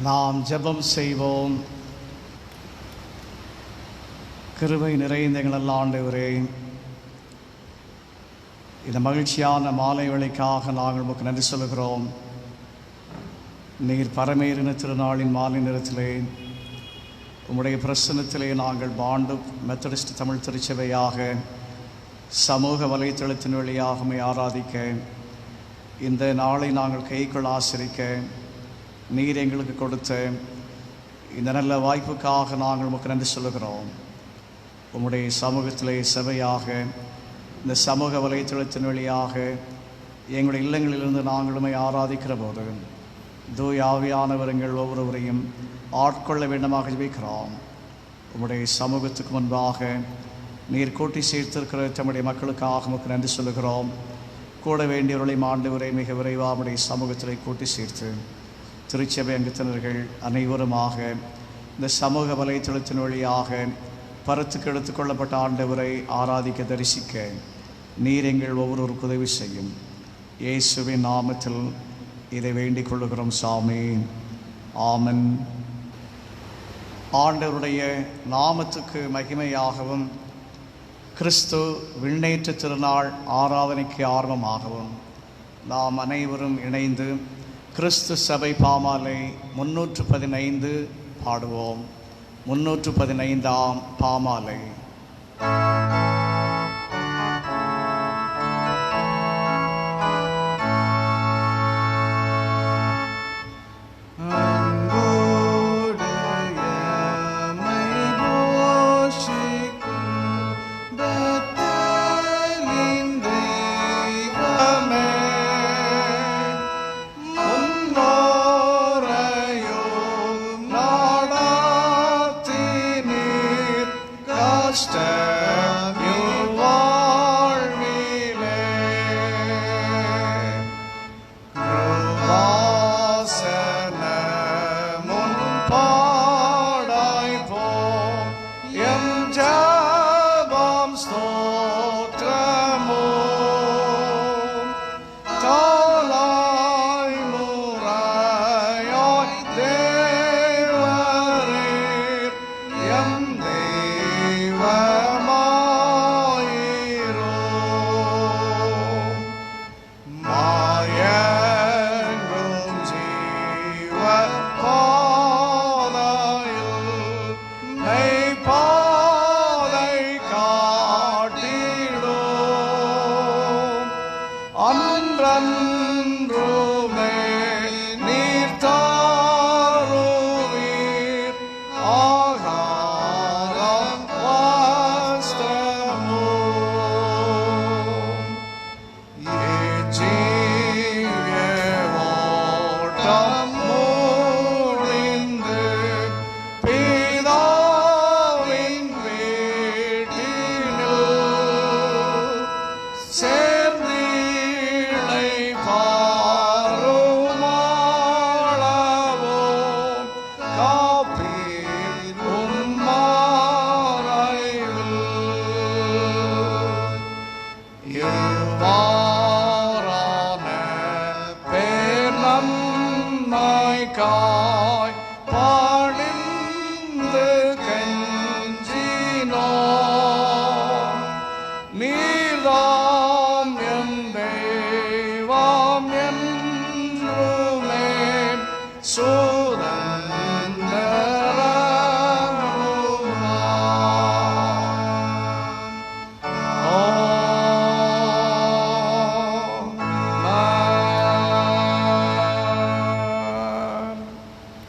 நாம் ஜெபம் செய்வோம். கிருபை நிறைந்த எங்கள் ஆண்டவரே, இந்த மகிழ்ச்சியான மாலை வேளைக்காக நாங்கள் உமக்கு நன்றி சொல்கிறோம். நீர் பரமேறின திருநாளின் மாலை நேரத்திலே உம்முடைய பிரசன்னத்திலே நாங்கள் பாண்டு மெத்தடிஸ்ட் தமிழ் திருச்சபையாக சமூக வலைத்தளத்தின் வழியாக உம்மை ஆராதிக்க, இந்த நாளை நாங்கள் கைக்குள் ஆசிரிக்க நீர் எங்களுக்கு கொடுத்த இந்த நல்ல வாய்ப்புக்காக நாங்கள் உமக்கு நன்றி சொல்லுகிறோம். உம்முடைய சமூகத்திலே சபையாக இந்த சமூக வலைத்தளத்தின் வழியாக எங்களுடைய இல்லங்களிலிருந்து நாங்கள் உம்மை ஆராதிக்கிற போது தூய ஆவியானவர் எங்கள் ஒவ்வொருவரையும் ஆட்கொள்ள வேண்டுமாக ஜெபிக்கிறோம். உம்முடைய சமூகத்துக்கு முன்பாக நீர் கூட்டி சேர்த்திருக்கிற தம்முடைய மக்களுக்காக உமக்கு நன்றி சொல்லுகிறோம். கூட வேண்டியவர்களை ஆண்டவரை மிக விரைவாக உம்முடைய சமூகத்திலே கூட்டி சேர்த்து திருச்சபை அங்கத்தினர்கள் அனைவருமாக இந்த சமூக வலைத்தளத்தின் வழியாக பரத்துக்கு எடுத்துக்கொள்ளப்பட்ட ஆண்டவரை ஆராதிக்க தரிசிக்க நீர் எங்கள் ஒவ்வொருவருக்கு உதவி செய்யும். இயேசுவின் நாமத்தில் இதை வேண்டிக் கொள்ளுகிறோம் சாமி, ஆமென். ஆண்டவருடைய நாமத்துக்கு மகிமையாகவும் கிறிஸ்து விண்ணேற்ற திருநாள் ஆராதனைக்கு ஆர்வமாகவும் நாம் அனைவரும் இணைந்து கிறிஸ்து சபை பாமாலை 315 பாடுவோம். 315ஆம் பாமாலை.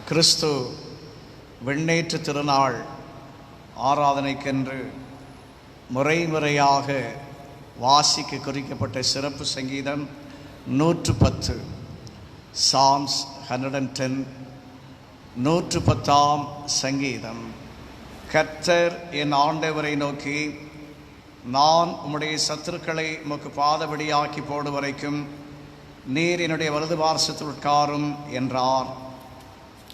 கிறிஸ்து விண்ணேற்ற திருநாள் ஆராதனைக்கென்று முறையாக வாசிக்க குறிக்கப்பட்ட சிறப்பு சங்கீதம் 110, சாம்ஸ் 110, 110ஆம் சங்கீதம். கர்த்தர் என் ஆண்டவரை நோக்கி, நான் உம்முடைய சத்துருக்களை உமக்கு பாதபடியாக்கி போடும் வரைக்கும் நீர் என்னுடைய வலது பார்சத்தில் உட்காரும் என்றார்.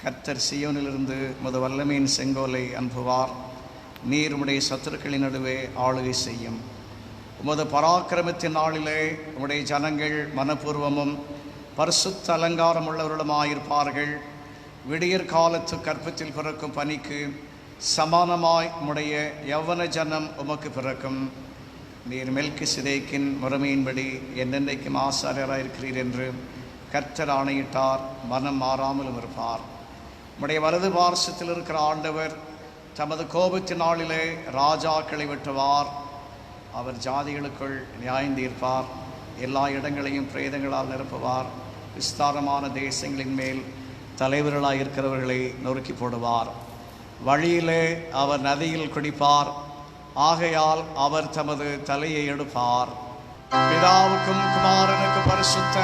கர்த்தர் சீயோனிலிருந்து உமது வல்லமையின் செங்கோலை அனுப்புவார். நீர் உம்முடைய சத்துருக்களின் நடுவே ஆளுகை செய்யும். உமது பராக்கிரமத்தின் நாளிலே உம்முடைய ஜனங்கள் மனப்பூர்வமும் பரிசுத்த அலங்காரம் உள்ளவர்களுமாயிருப்பார்கள். விடியற் காலத்து கற்பத்தில் பிறக்கும் பனிக்கு சமானமாய் உம்முடைய யௌவன ஜனம் உமக்கு பிறக்கும். நீர் மெல்கிசேதேக்கின் முறைமையின்படி என்னென்றைக்கும் ஆசாரியராயிருக்கிறீர் என்று கர்த்தர் ஆணையிட்டார். மனம் மாறாமலும் இருப்பார். உம்முடைய வலது பார்சத்தில் இருக்கிற ஆண்டவர் தமது கோபத்தின் நாளிலே ராஜாக்களை வெட்டுவார். அவர் ஜாதிகளுக்குள் நியாயம் தீர்ப்பார். எல்லா இடங்களையும் பிரேதங்களால் நிரப்புவார். விஸ்தாரமான தேசங்களின் மேல் தலைவர்களாக இருக்கிறவர்களை நொறுக்கி போடுவார். வழியிலே அவர் நதியில் குடிப்பார். ஆகையால் அவர் தமது தலையை எடுப்பார். பிதாவுக்கும் குமாரனுக்கு பரிசுத்த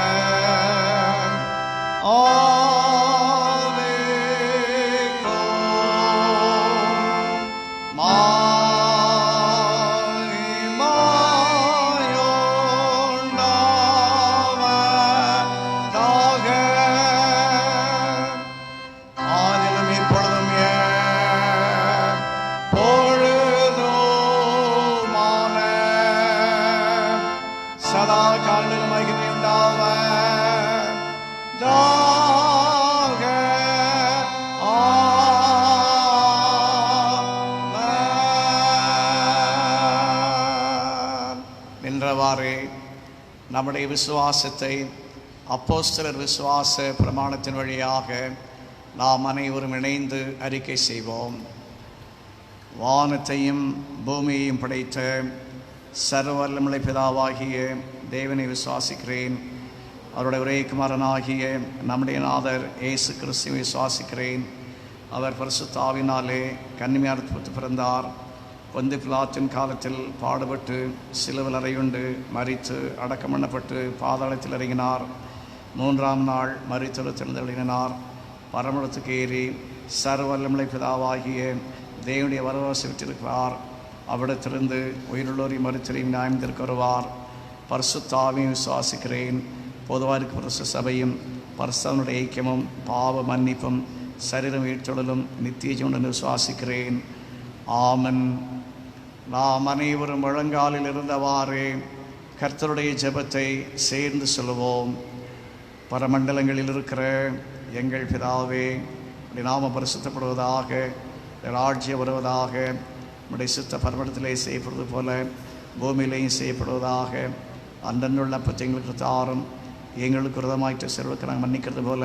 நின்றவாறே நம்முடைய விசுவாசத்தை அப்போஸ்தலர் விசுவாச பிரமாணத்தின் வழியாக நாம் அனைவரும் இணைந்து அறிக்கை செய்வோம். வானத்தையும் பூமியையும் படைத்த சர்வவல்லமை பிதாவாகிய தேவனை விசுவாசிக்கிறேன். அவருடைய ஒரே குமாரனாகிய நம்முடைய நாதர் இயேசு கிறிஸ்துவை விசுவாசிக்கிறேன். அவர் பரிசுத்த ஆவினாலே கன்னிமையார் பிறந்தார். பொந்து பிலாத்தின் காலத்தில் பாடுபட்டு சிலுவையில் அறையுண்டு மரித்து அடக்கம் பண்ணப்பட்டு பாதாளத்தில் இறங்கினார். 3ஆம் நாள் மரித்தெழுந்தருளினார். பரமளத்துக்கு ஏறி சர்வவல்லமை பிதாவாகிய தேவனுடைய வரவாசி விட்டிருக்கிறார். அவ்விடத்திலிருந்து உயிருள்ளோரையும் மரித்தரையும் நியாயத்திற்கு வருவார். பரிசுத்த ஆவியை விசுவாசிக்கிறேன். பொதுவாக இருக்க பரிசு சபையும் பரிசுத்தனுடைய ஐக்கியமும் பாவ மன்னிப்பும் சரீரம் வீழ்த்தொடலும் நித்திய ஜீவனுடன் விசுவாசிக்கிறேன். ஆமன். நாம் அனைவரும் முழங்காலில் இருந்தவாறே கர்த்தருடைய ஜெபத்தை சேர்ந்து சொல்லுவோம். பரமண்டலங்களில் இருக்கிற எங்கள் பிதாவே, உடைய நாமம் பரிசுத்தப்படுவதாக, ராஜ்யம் வருவதாக, உடைய சித்த பரமண்டலத்திலே செய்யப்படுவது போல பூமியிலேயும் செய்யப்படுவதாக. அன்றன்றுள்ள அப்பத்தை எங்களுக்கு தாரும். எங்களுக்கு விரதமாயிட்ட செல்வக்கு நாங்கள் மன்னிக்கிறது போல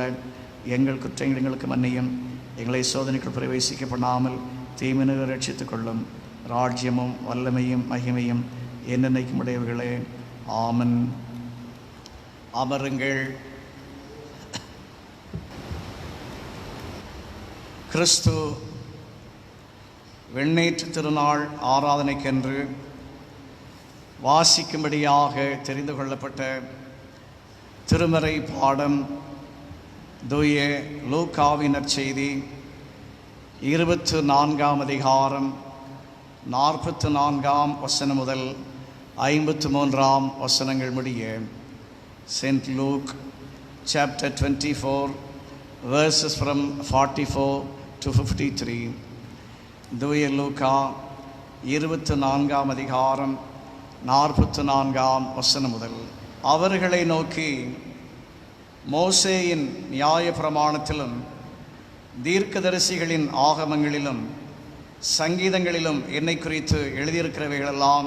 எங்கள் குற்றங்கள் எங்களுக்கு மன்னியும். எங்களை சோதனைக்குள் பிரவேசிக்க பண்ணாமல் தீமையினர் ரட்சித்துக் கொள்ளும். ராஜ்யமும் வல்லமையும் மகிமையும் என்னென்னைக்கும் உடையவர்களே. ஆமன். அமருங்கள். கிறிஸ்து வெண்ணேற்று திருநாள் ஆராதனைக்கென்று வாசிக்கும்படியாக தெரிந்து கொள்ளப்பட்ட திருமறை பாடம் தூய லூக்காவின் நற்செய்தி 24ஆம் அதிகாரம் 44ஆம் வசனம் முதல் 53ஆம் வசனங்கள் முடிய. Saint Luke chapter 24 verses from 44 to 53. தூய லூக்கா 24ஆம் அதிகாரம் 44ஆம் வசனம் முதல். அவர்களை நோக்கி, மோசேயின் நியாய பிரமாணத்திலும் தீர்க்கதரிசிகளின் ஆகமங்களிலும் சங்கீதங்களிலும் என்னை குறித்து எழுதியிருக்கிறவைகளெல்லாம்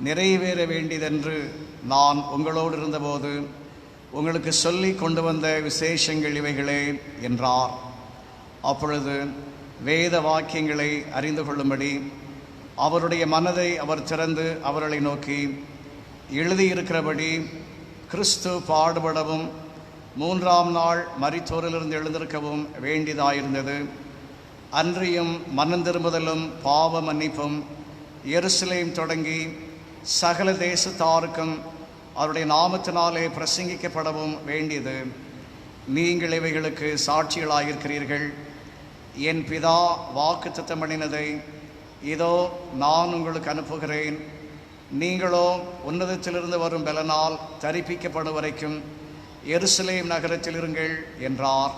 நிறைவேற வேண்டியதென்று நான் உங்களோடு இருந்தபோது உங்களுக்கு சொல்லி கொண்டு வந்த விசேஷங்கள் இவைகளே என்றார். அப்பொழுது வேத வாக்கியங்களை அறிந்து கொள்ளும்படி அவருடைய மனதை அவர் திறந்து அவர்களை நோக்கி, எழுதியிருக்கிறபடி கிறிஸ்து பாடுபடவும் 3ஆம் நாள் மரித்தோரிலிருந்து எழுந்திருக்கவும் வேண்டியதாயிருந்தது. அன்றியும் மனம் திரும்புதலும் பாவ மன்னிப்பும் எருசலேம் தொடங்கி சகல தேசத்தாருக்கும் அவருடைய நாமத்தினாலே பிரசங்கிக்கப்படவும் வேண்டியது. நீங்கள் இவைகளுக்கு சாட்சிகளாயிருக்கிறீர்கள். என் பிதா வாக்குத்தத்தம் பண்ணினதை இதோ நான் உங்களுக்கு அனுப்புகிறேன். நீங்களோ உன்னதத்திலிருந்து வரும் பலனால் தரிப்பிக்கப்படும் வரைக்கும் எருசலேம் நகரத்தில் இருங்கள் என்றார்.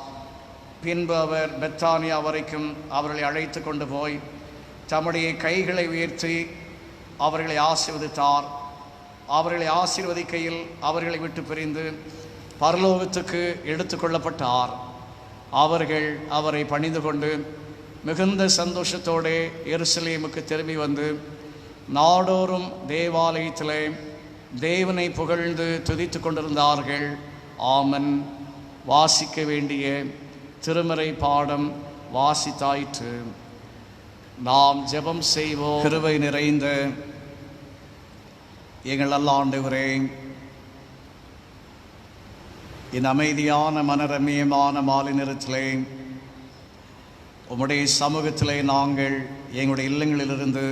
பின்பு அவர் பெத்தானியா வரைக்கும் அவர்களை அழைத்து கொண்டு போய் தம்முடைய கைகளை உயர்த்தி அவர்களை ஆசீர்வதித்தார். அவர்களை ஆசீர்வதிக்கையில் அவர்களை விட்டு பிரிந்து பரலோகத்துக்கு எடுத்து கொள்ளப்பட்டார். அவர்கள் அவரை பணிந்து கொண்டு மிகுந்த சந்தோஷத்தோடு எருசலேமுக்கு திரும்பி வந்து நாடோறும் தேவாலயத்திலே தேவனை புகழ்ந்து துதித்து கொண்டிருந்தார்கள். ஆமன். வாசிக்க வேண்டிய திருமறை பாடம் வாசித்தாயிற்று. நாம் ஜெபம் செய்வோம். கிருபை நிறைந்த எங்கள் நல்ல ஆண்டவரே, இந்த அமைதியான மனரம்யமான மாலை நேரத்திலே உம்முடைய சமூகத்திலே நாங்கள் எங்களுடைய இல்லங்களிலிருந்து,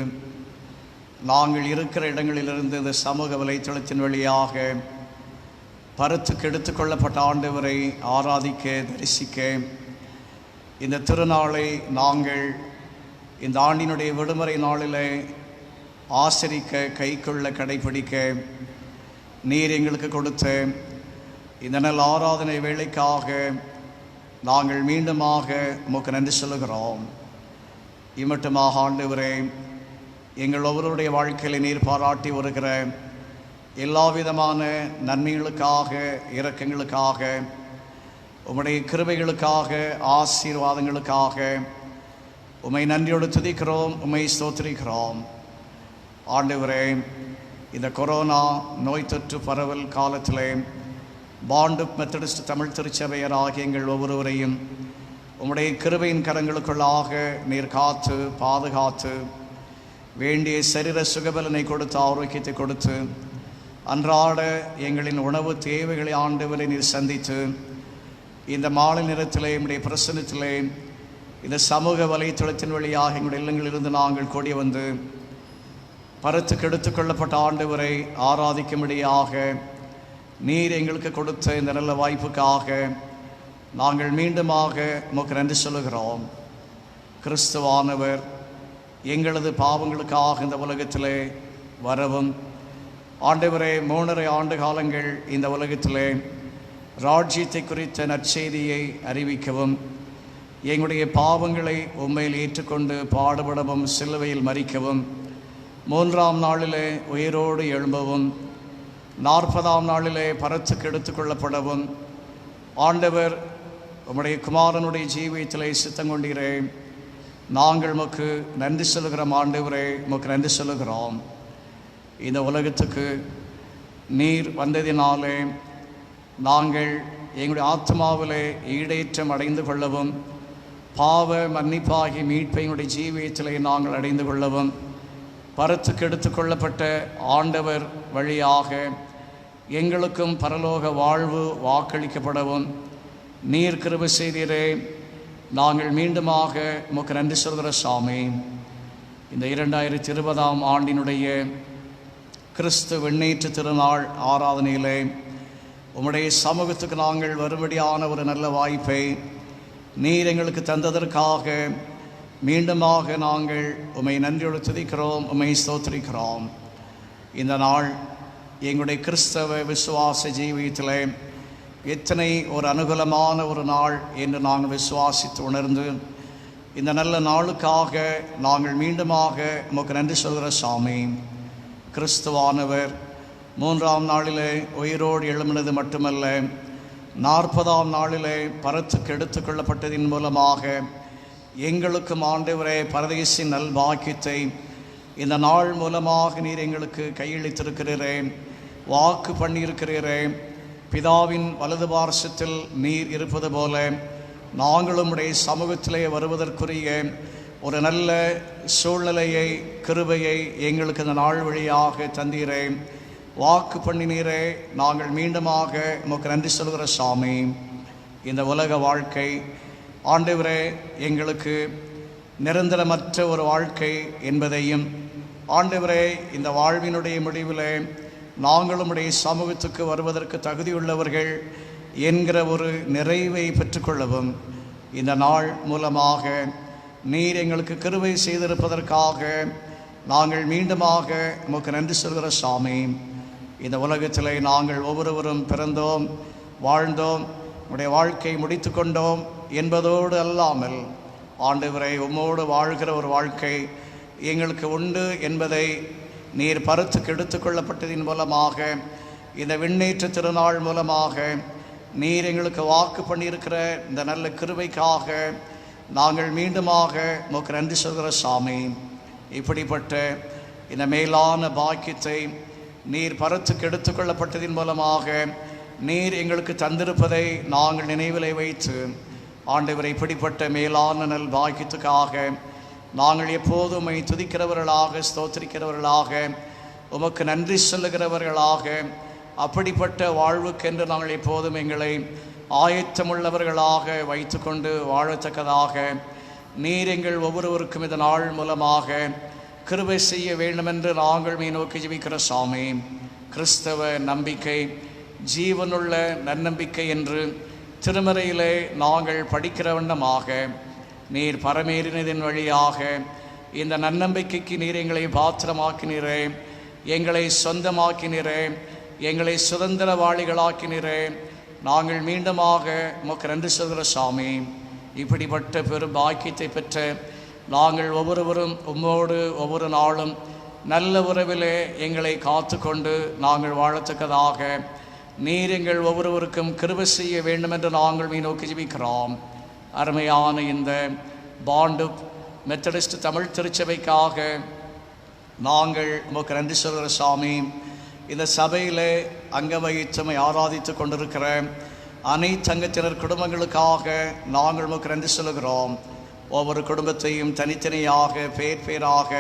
நாங்கள் இருக்கிற இடங்களிலிருந்து இந்த சமூக வலைத்தளத்தின் வழியாக பருத்துக்கு எடுத்துக்கொள்ளப்பட்ட ஆண்டவரை ஆராதிக்க, தரிசிக்க, இந்த திருநாளை நாங்கள் இந்த ஆண்டினுடைய விடுமுறை நாளிலே ஆசரிக்க, கைக்கொள்ள, கடைபிடிக்க நீர் எங்களுக்கு கொடுத்த இந்த நல்ல ஆராதனை வேளைக்காக நாங்கள் மீண்டுமாக உமக்கு நன்றி சொல்லுகிறோம். இம்மட்டுமாக ஆண்டவரே, எங்கள் ஒவ்வொருடைய வாழ்க்கையில் நீர் பாராட்டி வருகிற எல்லா விதமான நன்மைகளுக்காக, இரக்கங்களுக்காக, உம்முடைய கிருபைகளுக்காக, ஆசீர்வாதங்களுக்காக உம்மை நன்றியோடு துதிக்கிறோம், உம்மை ஸ்தோத்திரிக்கிறோம். ஆண்டவரே, இந்த கொரோனா நோய் தொற்று பரவல் காலத்திலே பாண்டுப் மெத்தடிஸ்ட் தமிழ் திருச்சபையராகிய எங்கள் ஒவ்வொருவரையும் உம்முடைய கிருபையின் கரங்களுக்குள்ளாக நீர் காத்து, பாதுகாத்து, வேண்டிய சரீர சுகபலனை கொடுத்து, ஆரோக்கியத்தை கொடுத்து, அன்றாட எங்களின் உணவு தேவைகளை ஆண்டவரை நீர் சந்தித்து, இந்த மாலை நேரத்திலே உம்முடைய பிரசன்னத்திலே இந்த சமூக வலைத்தளத்தின் வழியாக எங்களுடைய இல்லங்களிலிருந்து நாங்கள் கூடி வந்து பருத்துக்கு எடுத்துக்கொள்ளப்பட்ட ஆண்டவரை ஆராதிக்கும்படியாக நீர் எங்களுக்கு கொடுத்த இந்த நல்ல வாய்ப்புக்காக நாங்கள் மீண்டுமாக உமக்கு நன்றி சொல்லுகிறோம். கிறிஸ்துவானவர் எங்களது பாவங்களுக்காக இந்த உலகத்திலே வரவும், ஆண்டவரே 3.5 ஆண்டு காலங்கள் இந்த உலகத்திலே ராஜ்யத்தை குறித்த நற்செய்தியை அறிவிக்கவும், எங்களுடைய பாவங்களை உண்மையில் ஏற்றுக்கொண்டு பாடுபடவும், சிலுவையில் மரிக்கவும், 3ஆம் நாளிலே உயிரோடு எழும்பவும், 40ஆம் நாளிலே பரத்துக்கு எடுத்துக்கொள்ளப்படவும் ஆண்டவர் உம்முடைய குமாரனுடைய ஜீவியத்திலே சித்தம் கொண்டீரேன். நாங்கள் உமக்கு நன்றி சொல்லுகிறோம். ஆண்டவரே, உமக்கு நன்றி சொல்லுகிறோம். இந்த உலகத்துக்கு நீர் வந்ததினாலே நாங்கள் எங்களுடைய ஆத்மாவிலே ஈடேற்றம் அடைந்து கொள்ளவும், பாவ மன்னிப்பாகி மீட்பை எங்களுடைய ஜீவியத்திலே நாங்கள் அடைந்து கொள்ளவும், பரத்துக்கு எடுத்துக்கொள்ளப்பட்ட ஆண்டவர் வழியாக எங்களுக்கும் பரலோக வாழ்வு வாக்களிக்கப்படவும் நீர் கிருபை செய்தீரே. நாங்கள் மீண்டுமாக உமக்கு நன்றி சொல்கிற சாமி. இந்த 2020ஆம் ஆண்டினுடைய கிறிஸ்து வெண்ணேற்று திருநாள் ஆராதனையிலே உம்முடைய சமூகத்துக்கு நாங்கள் வரும்படியான ஒரு நல்ல வாய்ப்பை நீர் எங்களுக்கு தந்ததற்காக மீண்டுமாக நாங்கள் உம்மை நன்றியோடு துதிக்கிறோம், உம்மை ஸ்தோத்திரிக்கிறோம். இந்த நாள் எங்களுடைய கிறிஸ்தவ விசுவாச ஜீவியத்திலே எத்தனை ஒரு அனுகூலமான ஒரு நாள் என்று நாங்கள் விசுவாசித்து உணர்ந்து, இந்த நல்ல நாளுக்காக நாங்கள் மீண்டுமாக உமக்கு நன்றி சொல்கிற சாமி. கிறிஸ்துவானவர் 3ஆம் நாளிலே உயிரோடு எழும்பினது மட்டுமல்ல, 40ஆம் நாளிலே பரத்துக்கு எடுத்துக்கொள்ளப்பட்டதின் மூலமாக எங்களுக்கும் ஆண்டவரே பரதேசின் நல்பாக்கியத்தை இந்த நாள் மூலமாக நீர் எங்களுக்கு கையளித்திருக்கிறீரேன், வாக்கு பண்ணியிருக்கிறீரேன். பிதாவின் வலது பார்சத்தில் நீர் இருப்பது போல நாங்களும் உடைய சமூகத்திலே வருவதற்குரிய ஒரு நல்ல சூழ்நிலையை, கிருபையை எங்களுக்கு இந்த நாள் வழியாக தந்தீரேன், வாக்கு பண்ணினீரே. நாங்கள் மீண்டுமாக உமக்கு நன்றி சொல்கிற சாமி. இந்த உலக வாழ்க்கை ஆண்டவரே எங்களுக்கு நிரந்தரமற்ற ஒரு வாழ்க்கை என்பதையும், ஆண்டவரே இந்த வாழ்வினுடைய முடிவில் நாங்களும் உடைய சமூகத்துக்கு வருவதற்கு தகுதியுள்ளவர்கள் என்கிற ஒரு நிறைவை பெற்றுக்கொள்ளவும் இந்த நாள் மூலமாக நீர் எங்களுக்கு கிருபை செய்திருப்பதற்காக நாங்கள் மீண்டுமாக உமக்கு நன்றி சொல்கிற சாமி. இந்த உலகத்தில் நாங்கள் ஒவ்வொருவரும் பிறந்தோம், வாழ்ந்தோம், உடைய வாழ்க்கை முடித்து கொண்டோம் என்பதோடு அல்லாமல் ஆண்டவரை உம்மோடு வாழ்கிற ஒரு வாழ்க்கை எங்களுக்கு உண்டு என்பதை நீர் பருத்துக்கு எடுத்துக்கொள்ளப்பட்டதின் மூலமாக, இந்த விண்ணேற்ற திருநாள் மூலமாக நீர் எங்களுக்கு வாக்கு பண்ணியிருக்கிற இந்த நல்ல கிருபைக்காக நாங்கள் மீண்டுமாக உமக்கு நன்றி சொல்கிற சாமி. இப்படிப்பட்ட இந்த மேலான பாக்கியத்தை நீர் பரத்துக்கு எடுத்துக்கொள்ளப்பட்டதின் மூலமாக நீர் எங்களுக்கு தந்திருப்பதை நாங்கள் நினைவிலை வைத்து ஆண்டவரை இப்படிப்பட்ட மேலான நல் பாக்கியத்துக்காக நாங்கள் எப்போதும் துதிக்கிறவர்களாக, ஸ்தோத்திரிக்கிறவர்களாக, உமக்கு நன்றி சொல்லுகிறவர்களாக, அப்படிப்பட்ட வாழ்வுக்கென்று நாங்கள் எப்போதும் எங்களை ஆயத்தமுள்ளவர்களாக வைத்து கொண்டு வாழத்தக்கதாக நீர் எங்கள் ஒவ்வொருவருக்கும் இந்த நாள் மூலமாக கிருபை செய்ய வேண்டுமென்று நாங்கள் நோக்கி ஜெபிக்கிற சாமி. கிறிஸ்தவ நம்பிக்கை ஜீவனுள்ள நன்னம்பிக்கை என்று திருமறையிலே நாங்கள் படிக்கிற வண்ணமாக நீர் பரமேறினதின் வழியாக இந்த நன்னம்பிக்கைக்கு நீர் எங்களை பாத்திரமாக்கினீரே, எங்களை சொந்தமாக்கினீரே, எங்களை சுதந்திரவாளிகளாக்கினீரே. நாங்கள் மீண்டுமாக உமக்கு நன்றி சொல்கிற சாமி. இப்படிப்பட்ட பெரும் பாக்கியத்தை பெற்ற நாங்கள் ஒவ்வொருவரும் உம்மோடு ஒவ்வொரு நாளும் நல்ல உறவிலே எங்களை காத்து கொண்டு நாங்கள் வாழத்தக்கதாக நீர் எங்கள் ஒவ்வொருவருக்கும் கிருபை செய்ய வேண்டுமென்று நாங்கள் நோக்கி ஜெபிக்கிறோம். அருமையான இந்த பாண்டு மெத்தடிஸ்ட் தமிழ் திருச்சபைக்காக நாங்கள் உமக்கு நன்றி சொல்கிற சாமி. இந்த சபையிலே அங்க வகித்தமை ஆராதித்து கொண்டிருக்கிற அனைத்து அங்கத்தினர் குடும்பங்களுக்காக நாங்கள் உமக்கு நன்றி சொல்கிறோம். ஒவ்வொரு குடும்பத்தையும் தனித்தனியாக பேர் பேராக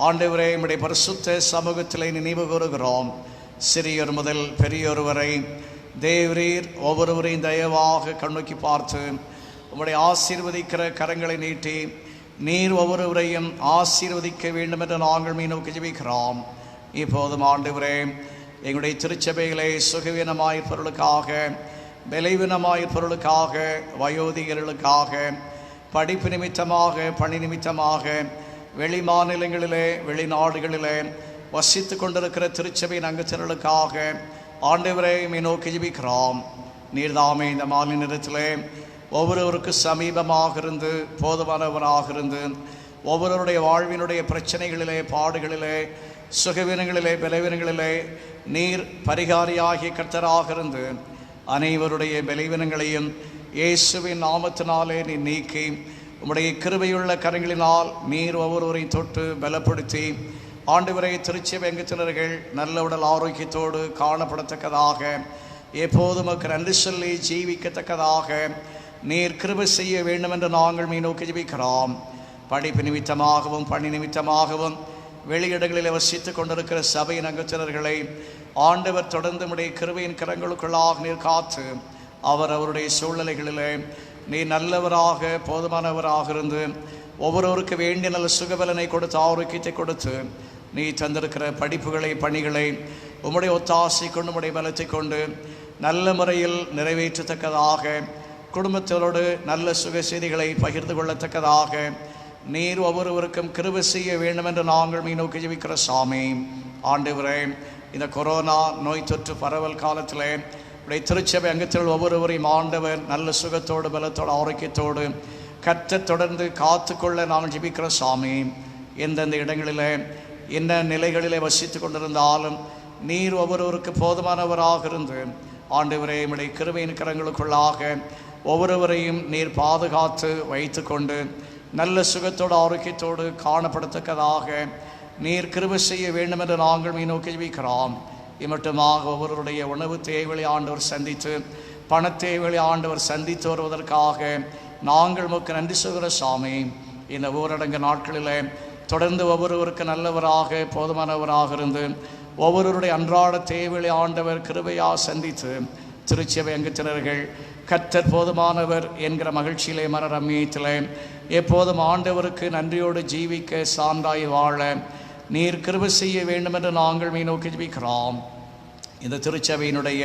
ஆண்டவரே உம்முடைய பரிசுத்த சமூகத்திலே நினைவு கூறுகிறோம். சிறியோர் முதல் பெரியோர் வரை தேவரீர் ஒவ்வொருவரையும் தயவாக கண்ணோக்கி பார்த்து உம்முடைய ஆசீர்வதிக்கிற கரங்களை நீட்டி நீர் ஒவ்வொருவரையும் ஆசீர்வதிக்க வேண்டும் என்று நாங்கள் நோக்கி ஜெபிக்கிறோம். இப்போதும் ஆண்டவரே எங்களுடைய திருச்சபைகளை சுகவீனமாயிருப்பவர்களுக்காக, பலவீனமாயிருப்பவர்களுக்காக, வயோதிகர்களுக்காக, படிப்பு நிமித்தமாக, பணி நிமித்தமாக, வெளி மாநிலங்களிலே வெளிநாடுகளிலே வசித்து கொண்டிருக்கிற திருச்சபையின் அங்கத்தினர்களுக்காக ஆண்டவரை நோக்கி ஜெபிக்கிறோம். நீர்தாமே இந்த மாலை நேரத்திலே ஒவ்வொருவருக்கு சமீபமாக இருந்து போதுமானவராக இருந்து ஒவ்வொருவருடைய வாழ்வினுடைய பிரச்சனைகளிலே, பாடுகளிலே, சுகவீனங்களிலே, பலவீனங்களிலே நீர் பரிகாரியாகிய கர்த்தராக இருந்து அனைவருடைய பலவீனங்களையும் இயேசுவின் நாமத்தினாலே நீ நீக்கி உம்முடைய கிருபையுள்ள கரங்களினால் நீர் ஒவ்வொருவரையும் தொட்டு பலப்படுத்தி ஆண்டவரை திருச்சபை அங்கத்தினர்கள் நல்ல உடல் ஆரோக்கியத்தோடு காணப்படத்தக்கதாக எப்போதும் நன்றி சொல்லி ஜீவிக்கத்தக்கதாக நீர் கிருபை செய்ய வேண்டும் என்று நாங்கள் நோக்கி ஜெபிக்கிறோம். படிப்பு நிமித்தமாகவும் பணி நிமித்தமாகவும் வெளியிடங்களில் வசித்து கொண்டிருக்கிற சபையின் அங்கத்தினர்களை ஆண்டவர் தொடர்ந்து உடைய கிருபையின் கரங்களுக்குள்ளாக நீர் காத்து அவருடைய சூழ்நிலைகளிலே நீர் நல்லவராக போதுமானவராக இருந்து ஒவ்வொருவருக்கு வேண்டிய நல்ல சுகபலனை கொடுத்து ஆரோக்கியத்தை கொடுத்து நீ தந்திருக்கிற படிப்புகளை, பணிகளை உம்முடைய ஒத்தாசை கொண்டு உம்முடைய பலத்தை கொண்டு நல்ல முறையில் நிறைவேற்றத்தக்கதாக குடும்பத்தோடு நல்ல சுக செய்திகளை பகிர்ந்து கொள்ளத்தக்கதாக நீர் ஒவ்வொருவருக்கும் கிருபை செய்ய வேண்டும் என்று நாங்கள் நோக்கி ஜெபிக்கிற சாமி. ஆண்டவரே, இந்த கொரோனா நோய் தொற்று பரவல் காலத்திலே உடைய திருச்சபை அங்கத்தில் ஒவ்வொருவரையும் ஆண்டவர் நல்ல சுகத்தோடு பலத்தோடு ஆரோக்கியத்தோடு கற்ற தொடர்ந்து காத்து கொள்ள நாங்கள் ஜெபிக்கிற சாமி. எந்தெந்த இடங்களில் என்ன நிலைகளிலே வசித்து கொண்டிருந்தாலும் நீர் ஒவ்வொருவருக்கு போதுமானவராக இருந்து ஆண்டவரே உம்முடைய கிருபையின் கரங்களுக்குள்ளாக ஒவ்வொருவரையும் நீர் பாதுகாத்து வைத்து கொண்டு நல்ல சுகத்தோடு ஆரோக்கியத்தோடு காணப்படத்தக்கதாக நீர் கிருபை செய்ய வேண்டும் என்று நாங்கள் நோக்கி ஜெபிக்கிறோம். இம்மட்டுமாக ஒவ்வொருவருடைய உணவு தேவைகளை ஆண்டவர் சந்தித்து, பண தேவைகளை ஆண்டவர் சந்தித்து வருவதற்காக நாங்கள் உமக்கு நன்றி சொல்கிற சாமி. இந்த ஊரடங்கு நாட்களில் தொடர்ந்து ஒவ்வொருவருக்கு நல்லவராக போதுமானவராக இருந்து ஒவ்வொருவருடைய அன்றாட தேவைகளை ஆண்டவர் கிருபையாக சந்தித்து திருச்சபை அங்கத்தினர்கள் கர்த்தர் போதுமானவர் என்கிற மகிழ்ச்சியிலே மன ரம்மியத்திலே எப்போதும் ஆண்டவருக்கு நன்றியோடு ஜீவிக்க சான்றாய் வாழ நீர் கிருபை செய்ய வேண்டும் என்று நாங்கள் நோக்கி ஜெபிக்கிறோம். இந்த திருச்சபையினுடைய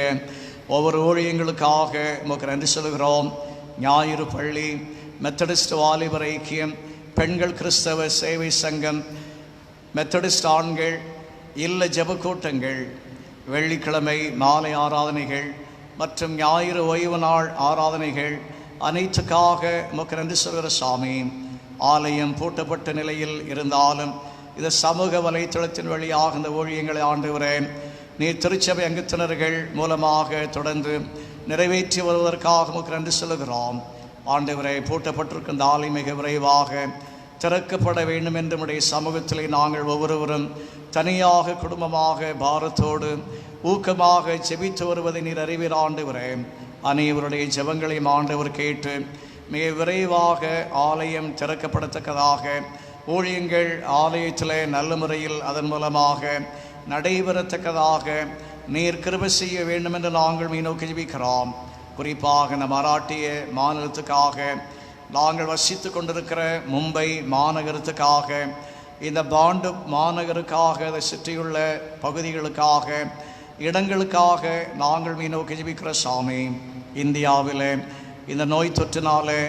ஒவ்வொரு ஊழியங்களுக்காக உமக்கு நன்றி சொல்கிறோம். ஞாயிறு பள்ளி, மெத்தடிஸ்ட் வாலிபர் ஐக்கியம், பெண்கள் கிறிஸ்தவ சேவை சங்கம், மெத்தடிஸ்ட் ஆண்கள் இல்ல ஜெப கூட்டங்கள், வெள்ளிக்கிழமை மாலை ஆராதனைகள் மற்றும் ஞாயிறு ஓய்வு நாள் ஆராதனைகள் அனைத்துக்காக உமக்கு நன்றி சொல்கிற சாமி. ஆலயம் பூட்டப்பட்ட நிலையில் இருந்தாலும் இந்த சமூக வலைத்தளத்தின் வழியாக இந்த ஊழியங்களை ஆண்டுகிறேன். நீர் திருச்சபை அங்கத்தினர்கள் மூலமாக தொடர்ந்து நிறைவேற்றி வருவதற்காக உமக்கு நன்றி சொல்லுகிறோம். ஆண்டவரே, பூட்டப்பட்டிருக்கிற இந்த ஆலயம் மிக விரைவாக திறக்கப்பட வேண்டும் என்று உடைய சமூகத்திலே நாங்கள் ஒவ்வொருவரும் தனியாக குடும்பமாக பாரத்தோடு ஊக்கமாக ஜெபித்து வருவதை நீர் அறிவீர். ஆண்டவரே, அனைவருடைய ஜெபங்களையும் ஆண்டவர் கேட்டு மிக விரைவாக ஆலயம் திறக்கப்படத்தக்கதாக ஊழியங்கள் ஆலயத்திலே நல்ல முறையில் அதன் மூலமாக நடைபெறத்தக்கதாக நீர் கிருபை செய்ய வேண்டும் என்று நாங்கள் நோக்கி ஜெபிக்கிறோம். குறிப்பாக இந்த மராட்டிய மாநிலத்துக்காக, நாங்கள் வசித்து கொண்டிருக்கிற மும்பை மாநகரத்துக்காக, இந்த பாண்டு மாநகருக்காக, அதை சுற்றியுள்ள பகுதிகளுக்காக, இடங்களுக்காக நாங்கள் நோக்கி ஜெபிக்கிற சாமி. இந்தியாவில் இந்த நோய் தொற்றினாலே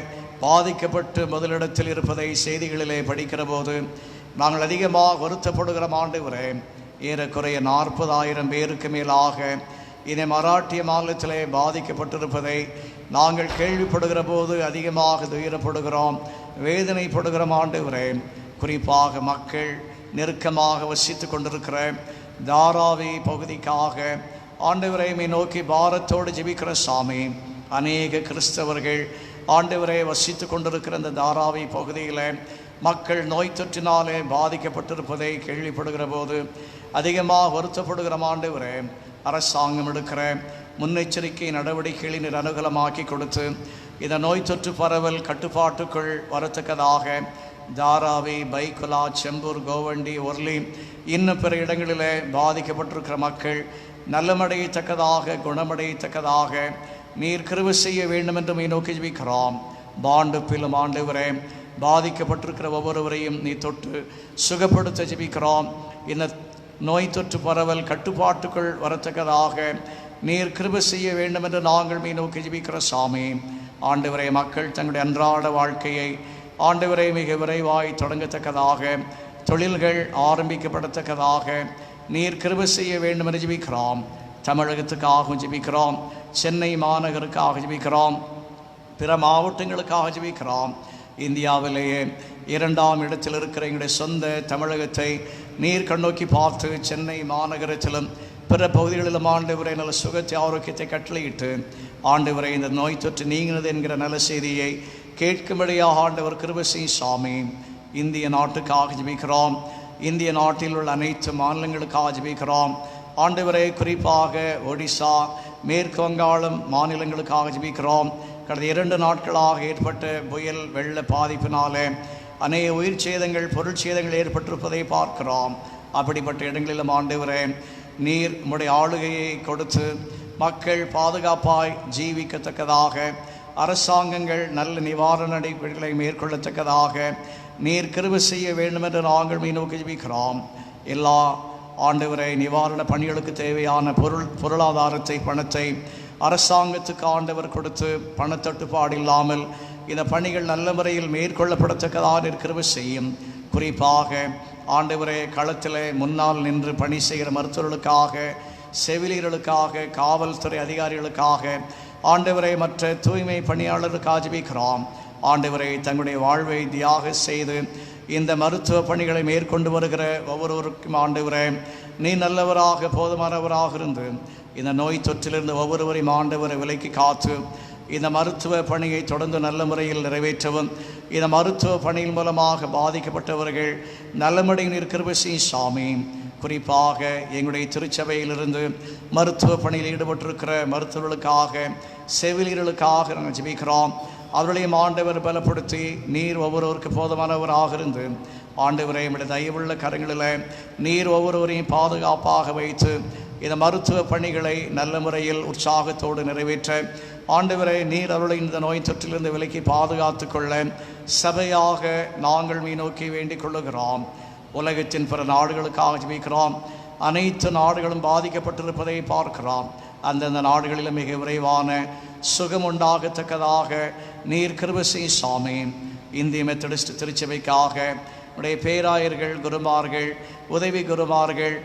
பாதிக்கப்பட்டு முதலிடத்தில் இருப்பதை செய்திகளிலே படிக்கிற போது நாங்கள் அதிகமாக வருத்தப்படுகிற ஆண்டவரே, ஏறக்குறைய 40,000 பேருக்கு மேலாக இந்த மராட்டிய மாநிலத்திலே பாதிக்கப்பட்டிருப்பதை நாங்கள் கேள்விப்படுகிற போது அதிகமாக துயரப்படுகிறோம், வேதனைப்படுகிறோம். ஆண்டவரே, குறிப்பாக மக்கள் நெருக்கமாக வசித்து கொண்டிருக்கிற தாராவி பகுதிக்காக ஆண்டவரை நோக்கி பாரத்தோடு ஜெபிக்கிற சாமி. அநேக கிறிஸ்தவர்கள் ஆண்டவரை வசித்து கொண்டிருக்கிற இந்த தாராவி பகுதியில் மக்கள் நோய் தொற்றினாலே பாதிக்கப்பட்டிருப்பதை கேள்விப்படுகிற போது அதிகமாக வருத்தப்படுகிற ஆண்டவரே, அரசாங்கம் எடுக்கிற முன்னெச்சரிக்கை நடவடிக்கைகளை நீர் அனுகூலமாக்கி கொடுத்து இந்த நோய் தொற்று பரவல் கட்டுப்பாட்டுக்குள் வரத்தக்கதாக தாராவி, பைக்குலா, செம்பூர், கோவண்டி, ஒர்லி இன்னும் பிற இடங்களில் பாதிக்கப்பட்டிருக்கிற மக்கள் நலமடையத்தக்கதாக குணமடையத்தக்கதாக நீர் கிருபை செய்ய வேண்டும் என்று நோக்கி ஜெபிக்கிறோம். பாண்டுப்பிலும் ஆண்டவரே, பாதிக்கப்பட்டிருக்கிற ஒவ்வொருவரையும் நீ தொட்டு சுகப்படுத்த ஜெபிக்கிறோம். இந்த நோய் தொற்று பரவல் கட்டுப்பாட்டுக்குள் வரத்தக்கதாக நீர் கிருபை செய்ய வேண்டும் என்று நாங்கள் நோக்கி ஜெபிக்கிற சாமி. ஆண்டவரே, மக்கள் தங்களுடைய அன்றாட வாழ்க்கையை ஆண்டவரை மிக விரைவாய் தொடங்கத்தக்கதாக, தொழில்கள் ஆரம்பிக்கப்படத்தக்கதாக நீர் கிருபை செய்ய வேண்டும் என்று ஜெபிக்கிறோம். தமிழகத்துக்காகவும் ஜெபிக்கிறோம், சென்னை மாநகருக்காக ஜெபிக்கிறோம், பிற மாவட்டங்களுக்காக ஜெபிக்கிறோம். இந்தியாவிலேயே 2ஆம் இடத்தில் இருக்கிற எங்களுடைய சொந்த தமிழகத்தை நீர் கண்ணோக்கி பார்த்து சென்னை மாநகரத்திலும் பிற பகுதிகளிலும் ஆண்டவரை நல்ல சுகத்தை ஆரோக்கியத்தை கட்டளையிட்டு ஆண்டவரை இந்த நோய் தொற்று நீங்கினது என்கிற நல்ல செய்தியை கேட்கும்படியாக ஆண்டவர் கிருபை செய்யும் சாமி. இந்திய நாட்டுக்காக ஜெபிக்கிறோம், இந்திய நாட்டில் உள்ள அனைத்து மாநிலங்களுக்காக ஜெபிக்கிறோம். ஆண்டவரை, குறிப்பாக ஒடிசா, மேற்கு வங்காளம் மாநிலங்களுக்காக ஜெபிக்கிறோம். கடந்த 2 நாட்களாக ஏற்பட்ட புயல் வெள்ள பாதிப்பினாலே அநேக உயிர் சேதங்கள், பொருள் சேதங்கள் ஏற்பட்டிருப்பதை பார்க்கிறோம். அப்படிப்பட்ட இடங்களிலும் ஆண்டவரே, நீர் உம்முடைய ஆளுகையை கொடுத்து மக்கள் பாதுகாப்பாய் ஜீவிக்கத்தக்கதாக, அரசாங்கங்கள் நல்ல நிவாரண நடவடிக்கைகளை மேற்கொள்ளத்தக்கதாக நீர் கிருபை செய்ய வேண்டும் என்று நாங்கள் நோக்கி ஜெபிக்கிறோம். எல்லா ஆண்டவரை நிவாரண பணிகளுக்கு தேவையான பொருளாதாரத்தை, பணத்தை அரசாங்கத்துக்கு ஆண்டவர் கொடுத்து பணத்தட்டுப்பாடு இல்லாமல் இந்த பணிகள் நல்ல முறையில் மேற்கொள்ளப்படத்தக்கதாக கிருபை செய்யும். குறிப்பாக ஆண்டவரே, களத்தில் முன்னால் நின்று பணி செய்கிற மருத்துவர்களுக்காக, செவிலியர்களுக்காக, காவல்துறை அதிகாரிகளுக்காக, ஆண்டவரை மற்ற தூய்மை பணியாளர்களுக்காக ஜெபிக்கிறோம். ஆண்டவரை, தங்களுடைய வாழ்வை தியாக செய்து இந்த மருத்துவ பணிகளை மேற்கொண்டு வருகிற ஒவ்வொருவருக்கும் ஆண்டவரே, நீ நல்லவராக போதுமானவராக இருந்து இந்த நோய் தொற்றிலிருந்து ஒவ்வொருவரையும் ஆண்டவரை விலக்கி காத்து இந்த மருத்துவ பணியை தொடர்ந்து நல்ல முறையில் நிறைவேற்றவும், இந்த மருத்துவ பணியின் மூலமாக பாதிக்கப்பட்டவர்கள் நல்லமடையில் கிருபை செய்யும் சாமி. குறிப்பாக எங்களுடைய திருச்சபையிலிருந்து மருத்துவ பணியில் ஈடுபட்டிருக்கிற மருத்துவர்களுக்காக, செவிலியர்களுக்காக நாங்கள் ஜெபிக்கிறோம். அவர்களையும் ஆண்டவர் பலப்படுத்தி நீர் ஒவ்வொருவருக்கு போதுமானவராக இருந்து ஆண்டவரை நம்முடைய தயவுள்ள கரங்களில் நீர் ஒவ்வொருவரையும் பாதுகாப்பாக வைத்து இந்த மருத்துவ பணிகளை நல்ல முறையில் உற்சாகத்தோடு நிறைவேற்ற ஆண்டவரை நீர் அவர்களை இந்த நோய் தொற்றிலிருந்து விலக்கி பாதுகாத்து கொள்ள சபையாக நாங்கள் நோக்கி வேண்டிக் கொள்ளுகிறோம். உலகத்தின் பிற நாடுகளுக்காக ஜெபிக்கிறோம். அனைத்து நாடுகளும் பாதிக்கப்பட்டிருப்பதை பார்க்கிறோம். அந்தந்த நாடுகளிலும் மிக விரைவான சுகம் உண்டாகத்தக்கதாக நீர் கிருபை செய்யும் சாமி. இந்திய மெத்தடிஸ்ட் திருச்சபைக்காக உடைய பேராயர்கள், குருமார்கள், உதவி குருமார்கள்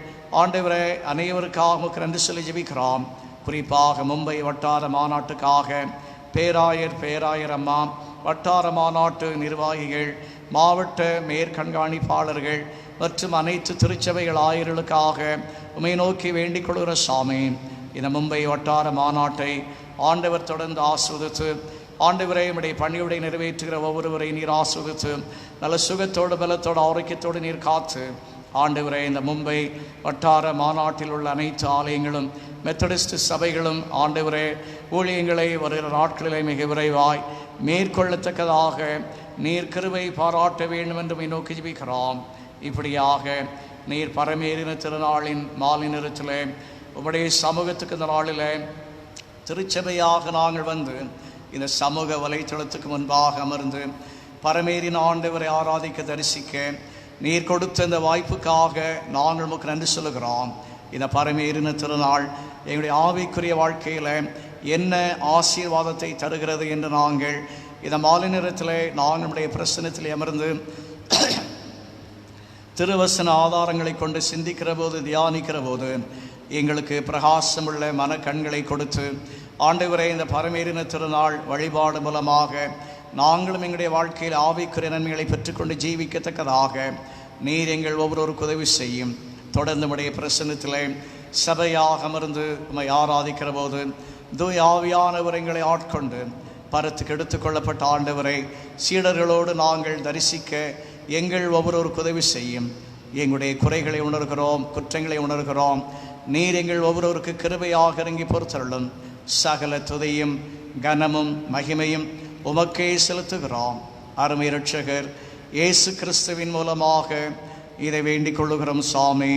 ஆண்டவரை அனைவருக்காக நன்றி சொல்லி ஜெபிக்கிறோம். குறிப்பாக மும்பை வட்டார மாநாட்டுக்காக பேராயர் அம்மா, வட்டார மாநாட்டு நிர்வாகிகள், மாவட்ட மேற்கண்காணிப்பாளர்கள் மற்றும் அனைத்து திருச்சபைகள் ஆயர்களுக்காக உம்மை நோக்கி வேண்டிக் கொள்கிற சாமி. இந்த மும்பை வட்டார மாநாட்டை ஆண்டவர் தொடர்ந்து ஆஸ்வதித்து, ஆண்டவரை உம்முடைய பணியுடைய நிறைவேற்றுகிற ஒவ்வொருவரை நீர் ஆஸ்வதித்து, நல்ல சுகத்தோடு பலத்தோடு ஆரோக்கியத்தோடு நீர் காத்து, ஆண்டவரே இந்த மும்பை வட்டார மாநாட்டில் உள்ள அனைத்து ஆலயங்களும் மெத்தடிஸ்ட் சபைகளும் ஆண்டவரே ஊழியங்களை வருகிற நாட்களிலே மிக விரைவாய் மேற்கொள்ளத்தக்கதாக நீர் கிருபை பாராட்ட வேண்டும் என்று நோக்கி ஜெபிக்கிறோம். இப்படியாக நீர் பரமேறின திருநாளின் மாலை நேரத்திலே உம்முடைய சமூகத்துக்கு இந்த நாளில் திருச்சபையாக நாங்கள் வந்து இந்த சமூக வலைத்தளத்துக்கு முன்பாக அமர்ந்து பரமேறின ஆண்டவரை ஆராதிக்க தரிசிக்க நீர் கொடுத்த இந்த வாய்ப்புக்காக நாங்கள் உமக்கு நன்றி சொல்லுகிறோம். இந்த பரமேறின திருநாள் எங்களுடைய ஆவிக்குரிய வாழ்க்கையில் என்ன ஆசீர்வாதத்தை தருகிறது என்று நாங்கள் இந்த மாலை நேரத்தில் நாங்களுடைய பிரசனத்தில் அமர்ந்து திருவசன ஆதாரங்களை கொண்டு சிந்திக்கிற போது, தியானிக்கிற போது எங்களுக்கு பிரகாசமுள்ள மனக்கண்களை கொடுத்து ஆண்டவரே இந்த பரமேறின திருநாள் வழிபாடு மூலமாக நாங்களும் எங்களுடைய வாழ்க்கையில் ஆவிக்குரிய நன்மைகளை பெற்றுக்கொண்டு ஜீவிக்கத்தக்கதாக நீர் எங்கள் ஒவ்வொருவருக்கு உதவி செய்யும். தொடர்ந்து உடைய பிரசன்னத்திலே சபையாக அமர்ந்து உம்மை ஆராதிக்கிற போது தூய ஆவியானவர் எங்களை ஆட்கொண்டு பரத்துக்கு எடுத்துக்கொள்ளப்பட்ட ஆண்டவரை சீடர்களோடு நாங்கள் தரிசிக்க எங்கள் ஒவ்வொருவருக்கு உதவி செய்யும். எங்களுடைய குறைகளை உணர்கிறோம், குற்றங்களை உணர்கிறோம். நீர் எங்கள் ஒவ்வொருவருக்கு கிருபையாக இறங்கி பொறுத்தருளும். சகல துதியும் கனமும் மகிமையும் உமக்கே செலுத்துகிறோம். அருமை இரட்சகர் இயேசு கிறிஸ்துவின் மூலமாக இதை வேண்டிக் கொள்ளுகிறோம் சாமி.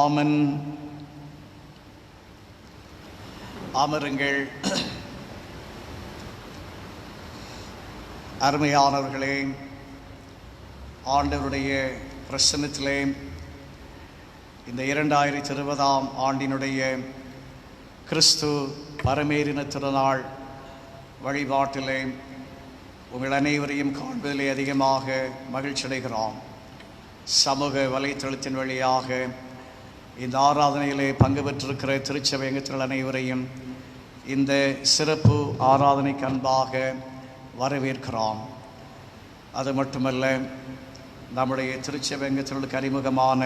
ஆமன். அமருங்கள். அருமையானவர்களே, ஆண்டவருடைய பிரசன்னத்திலே இந்த 2020ஆம் ஆண்டினுடைய கிறிஸ்து பரமேறின திருநாள் வழிபாட்டிலே உங்கள் அனைவரையும் காண்பதிலே அதிகமாக மகிழ்ச்சி அடைகிறோம். சமூக வலைத்தளத்தின் வழியாக இந்த ஆராதனையிலே பங்கு பெற்றிருக்கிற திருச்சபை அங்கத்தினர் அனைவரையும் இந்த சிறப்பு ஆராதனைக்கு அன்பாக வரவேற்கிறோம். அது மட்டுமல்ல, நம்முடைய திருச்சபை அங்கத்தினருக்கு அறிமுகமான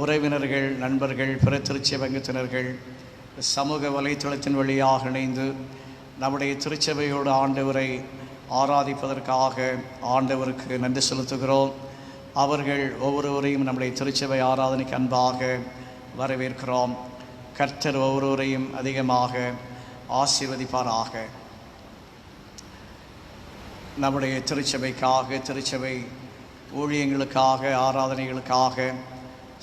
உறவினர்கள், நண்பர்கள், பிற திருச்சபை அங்கத்தினர்கள் சமூக வலைத்தளத்தின் வழியாக இணைந்து நம்முடைய திருச்சபையோடு ஆண்டவரை ஆராதிப்பதற்காக ஆண்டவருக்கு நன்றி செலுத்துகிறோம். அவர்கள் ஒவ்வொருவரையும் நம்முடைய திருச்சபை ஆராதனைக்கு அன்பாக வரவேற்கிறோம். கர்த்தர் ஒவ்வொருவரையும் அதிகமாக ஆசீர்வதிப்பாராக. நம்முடைய திருச்சபைக்காக, திருச்சபை ஊழியங்களுக்காக, ஆராதனைகளுக்காக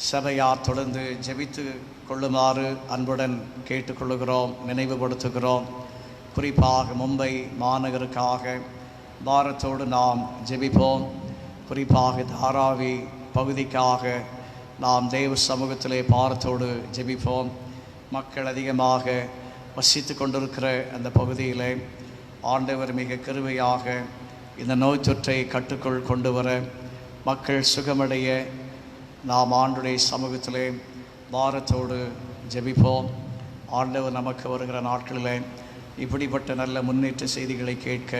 சபையார் தொடர்ந்து ஜெபித்து கொள்ளுமாறு அன்புடன் கேட்டுக்கொள்ளுகிறோம், நினைவுபடுத்துகிறோம். குறிப்பாக மும்பை மாநகருக்காக பாரத்தோடு நாம் ஜெபிப்போம். குறிப்பாக தாராவி பகுதிக்காக நாம் தேவ சமூகத்திலே பாரத்தோடு ஜெபிப்போம். மக்கள் அதிகமாக வசித்து கொண்டிருக்கிற அந்த பகுதியிலே ஆண்டவர் மிக கிருபையாக இந்த நோய் தொற்றை கட்டுக்குள் கொண்டு வர, மக்கள் சுகமடைய நாம் ஆண்டுடைய சமூகத்திலே பாரத்தோடு ஜெபிப்போம். ஆண்டவர் நமக்கு வருகிற நாட்களில் இப்படிப்பட்ட நல்ல முன்னேற்ற செய்திகளை கேட்க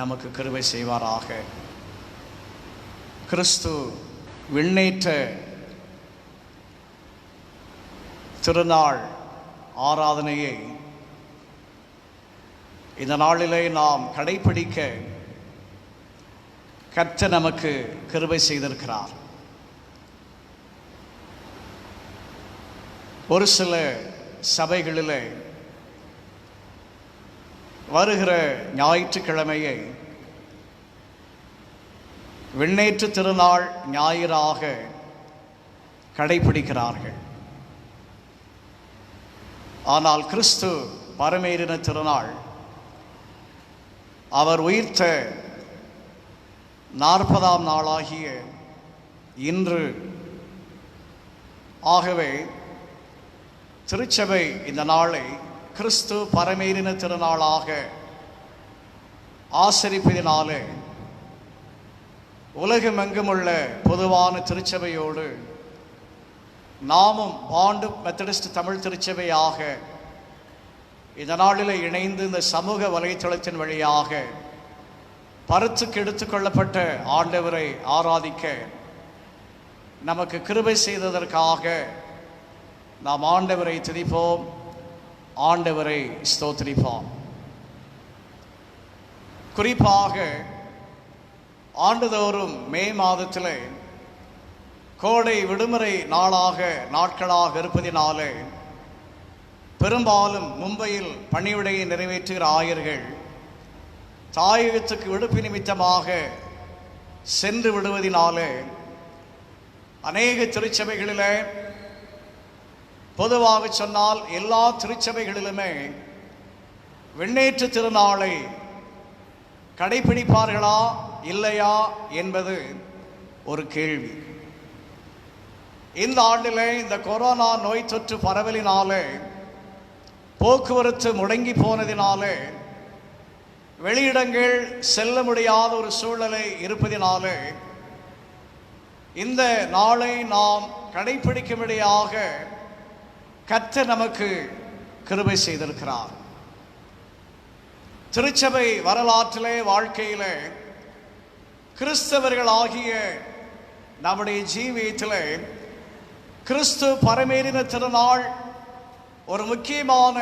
நமக்கு கிருபை செய்வாராக. கிறிஸ்து விண்ணேற்ற திருநாள் ஆராதனையை இந்த நாளிலே நாம் கடைப்பிடிக்க கர்த்தர் நமக்கு கிருபை செய்திருக்கிறார். ஒரு சில சபைகளிலே வருகிற ஞாயிற்றுக்கிழமையை விண்ணேற்று திருநாள் ஞாயிறாக கடைப்பிடிக்கிறார்கள். ஆனால் கிறிஸ்து பரமேறின திருநாள் அவர் உயிர்த்த 40ஆம் நாளாகிய இன்று. ஆகவே திருச்சபை இந்த நாளை கிறிஸ்து பரமேறின திருநாளாக ஆசரிப்பதினாலே உலகமெங்குமுள்ள பொதுவான திருச்சபையோடு நாமும் பாண்டு மெத்தடிஸ்ட் தமிழ் திருச்சபையாக இந்த நாளில் இணைந்து இந்த சமூக வலைத்தளத்தின் வழியாக பரத்துக்கு எடுத்துக்கொள்ளப்பட்ட ஆண்டவரை ஆராதிக்க நமக்கு கிருபை செய்ததற்காக நாம் ஆண்டவரை துதிப்போம். ஆண்டவரை ஸ்தோத்திரிப்போம். குறிப்பாக ஆண்டுதோறும் மே மாதத்தில் கோடை விடுமுறை நாட்களாக இருப்பதினாலே பெரும்பாலும் மும்பையில் பணிவிடையை நிறைவேற்றுகிற ஆயர்கள் தாயகத்துக்கு விடுப்பு நிமித்தமாக சென்று விடுவதினாலே அநேக திருச்சபைகளிலே, பொதுவாக சொன்னால் எல்லா திருச்சபைகளிலுமே விண்ணேற்று திருநாளை கடைபிடிப்பார்களா இல்லையா என்பது ஒரு கேள்வி. இந்த ஆண்டிலே இந்த கொரோனா நோய் தொற்று பரவலினாலே போக்குவரத்து முடங்கி போனதினாலே வெளியிடங்கள் செல்ல முடியாத ஒரு சூழ்நிலை இருப்பதினாலே இந்த நாளை நாம் கடைபிடிக்கும்படியாக கர்த்தர் நமக்கு கிருபை செய்திருக்கிறார். திருச்சபை வரலாற்றிலே, வாழ்க்கையிலே, கிறிஸ்தவர்கள் ஆகிய நம்முடைய ஜீவியத்திலே கிறிஸ்து பரமேறின திருநாள் ஒரு முக்கியமான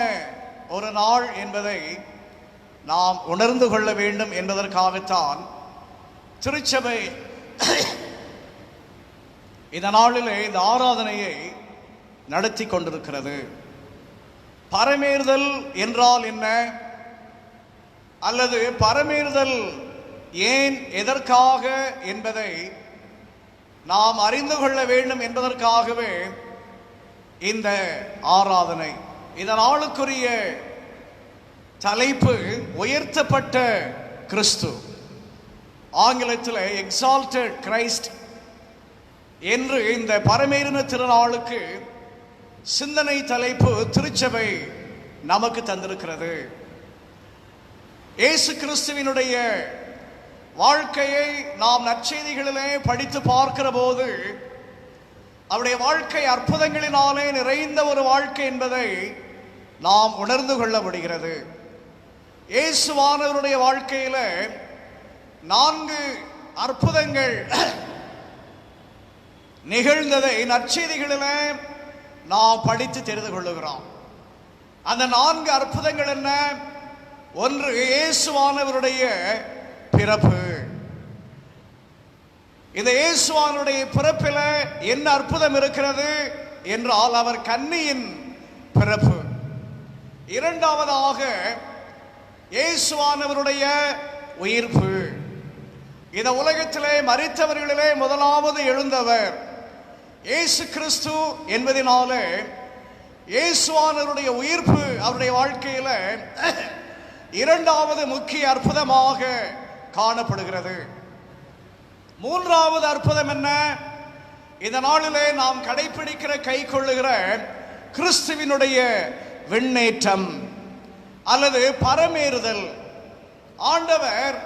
ஒரு நாள் என்பதை நாம் உணர்ந்து கொள்ள வேண்டும் என்பதற்காகத்தான் திருச்சபை இந்த நாளிலே இந்த ஆராதனையை நடத்தி கொண்டிருக்கிறது. பரமேறுதல் என்றால் என்ன, அல்லது பரமேறுதல் ஏன், எதற்காக என்பதை நாம் அறிந்து கொள்ள வேண்டும் என்பதற்காகவே இந்த ஆராதனை. இந்த நாளுக்குரிய தலைப்பு உயர்த்தப்பட்ட கிறிஸ்து, ஆங்கிலத்தில் எக்ஸால்டட் கிரைஸ்ட் என்று இந்த பரமேறின திருநாளுக்கு சிந்தனை தலைப்பு திருச்சபை நமக்கு தந்திருக்கிறது. இயேசு கிறிஸ்துவினுடைய வாழ்க்கையை நாம் நற்செய்திகளிலே படித்து பார்க்கிற போது அவருடைய வாழ்க்கை அற்புதங்களினாலே நிறைந்த ஒரு வாழ்க்கை என்பதை நாம் உணர்ந்து கொள்ள முடிகிறது. இயேசுவானவருடைய வாழ்க்கையில 4 அற்புதங்கள் நிகழ்ந்ததை நற்செய்திகளிலே நாம் படித்து தெரிந்து கொள்ளுகிறோம். அந்த 4 அற்புதங்கள் என்ன? ஒன்று, இயேசுவானவருடைய பிறப்பு. இந்த இயேசுவானுடைய பிறப்பில் என்ன அற்புதம் இருக்கிறது என்றால் அவர் கன்னியின் பிறப்பு. இரண்டாவதாக இயேசுவானவருடைய உயிர்ப்பு. இந்த உலகத்திலே மரித்தவர்களிலே முதலாவது எழுந்தவர் இயேசு கிறிஸ்து என்பதினாலே இயேசுவானவருடைய உயிர்ப்பு அவருடைய வாழ்க்கையில இரண்டாவது முக்கிய அற்புதமாக காணப்படுகிறது. மூன்றாவது அற்புதம் என்ன? இந்த நாளிலே நாம் கடைபிடிக்கிற, கை கொள்ளுகிற கிறிஸ்துவினுடைய விண்ணேற்றம் அல்லது பரமேறுதல். ஆண்டவர்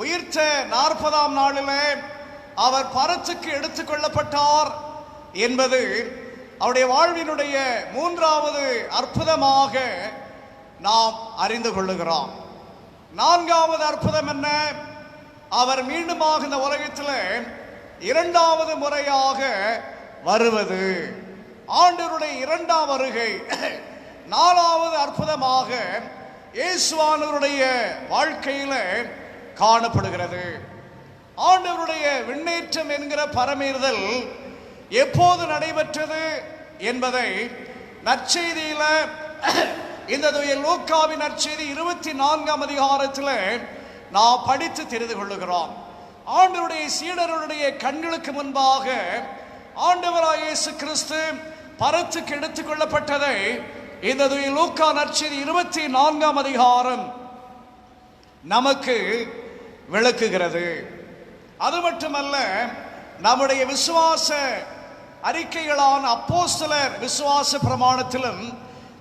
உயிர்த்த 40ஆம் நாளிலே அவர் பரத்துக்கு எடுத்துக் கொள்ளப்பட்டார் என்பது அவருடைய வாழ்வினுடைய மூன்றாவது அற்புதமாக நாம் அறிந்து கொள்ளுகிறோம். நான்காவது அற்புதம் என்ன? அவர் மீண்டுமாக இந்த உலகத்தில் இரண்டாவது முறையாக வருவது, ஆண்டவருடைய இரண்டாம் வருகை. நாலாவது அற்புதமாக இயேசுவானவருடைய வாழ்க்கையில காணப்படுகிறது. ஆண்டவருடைய விண்ணேற்றம் என்கிற பரமேறுதல் எப்போது நடைபெற்றது என்பதை நற்செய்தியில, இந்த லூக்காவின் நற்செய்தி 24ஆம் அதிகாரத்தில் நாம் படித்து தெரிந்து கொள்ளுகிறோம். ஆண்டவருடைய சீடர்களுடைய கண்களுக்கு முன்பாக ஆண்டவராகிய இயேசு கிறிஸ்து பரத்துக்கு எடுத்துக் கொள்ளப்பட்டதை இந்த லூக்கா நற்செய்தி 24ஆம் அதிகாரம் நமக்கு விளக்குகிறது. அது மட்டுமல்ல, நம்முடைய விசுவாச அறிக்கைகளான அப்போஸ்தலர் விசுவாச பிரமாணத்திலும்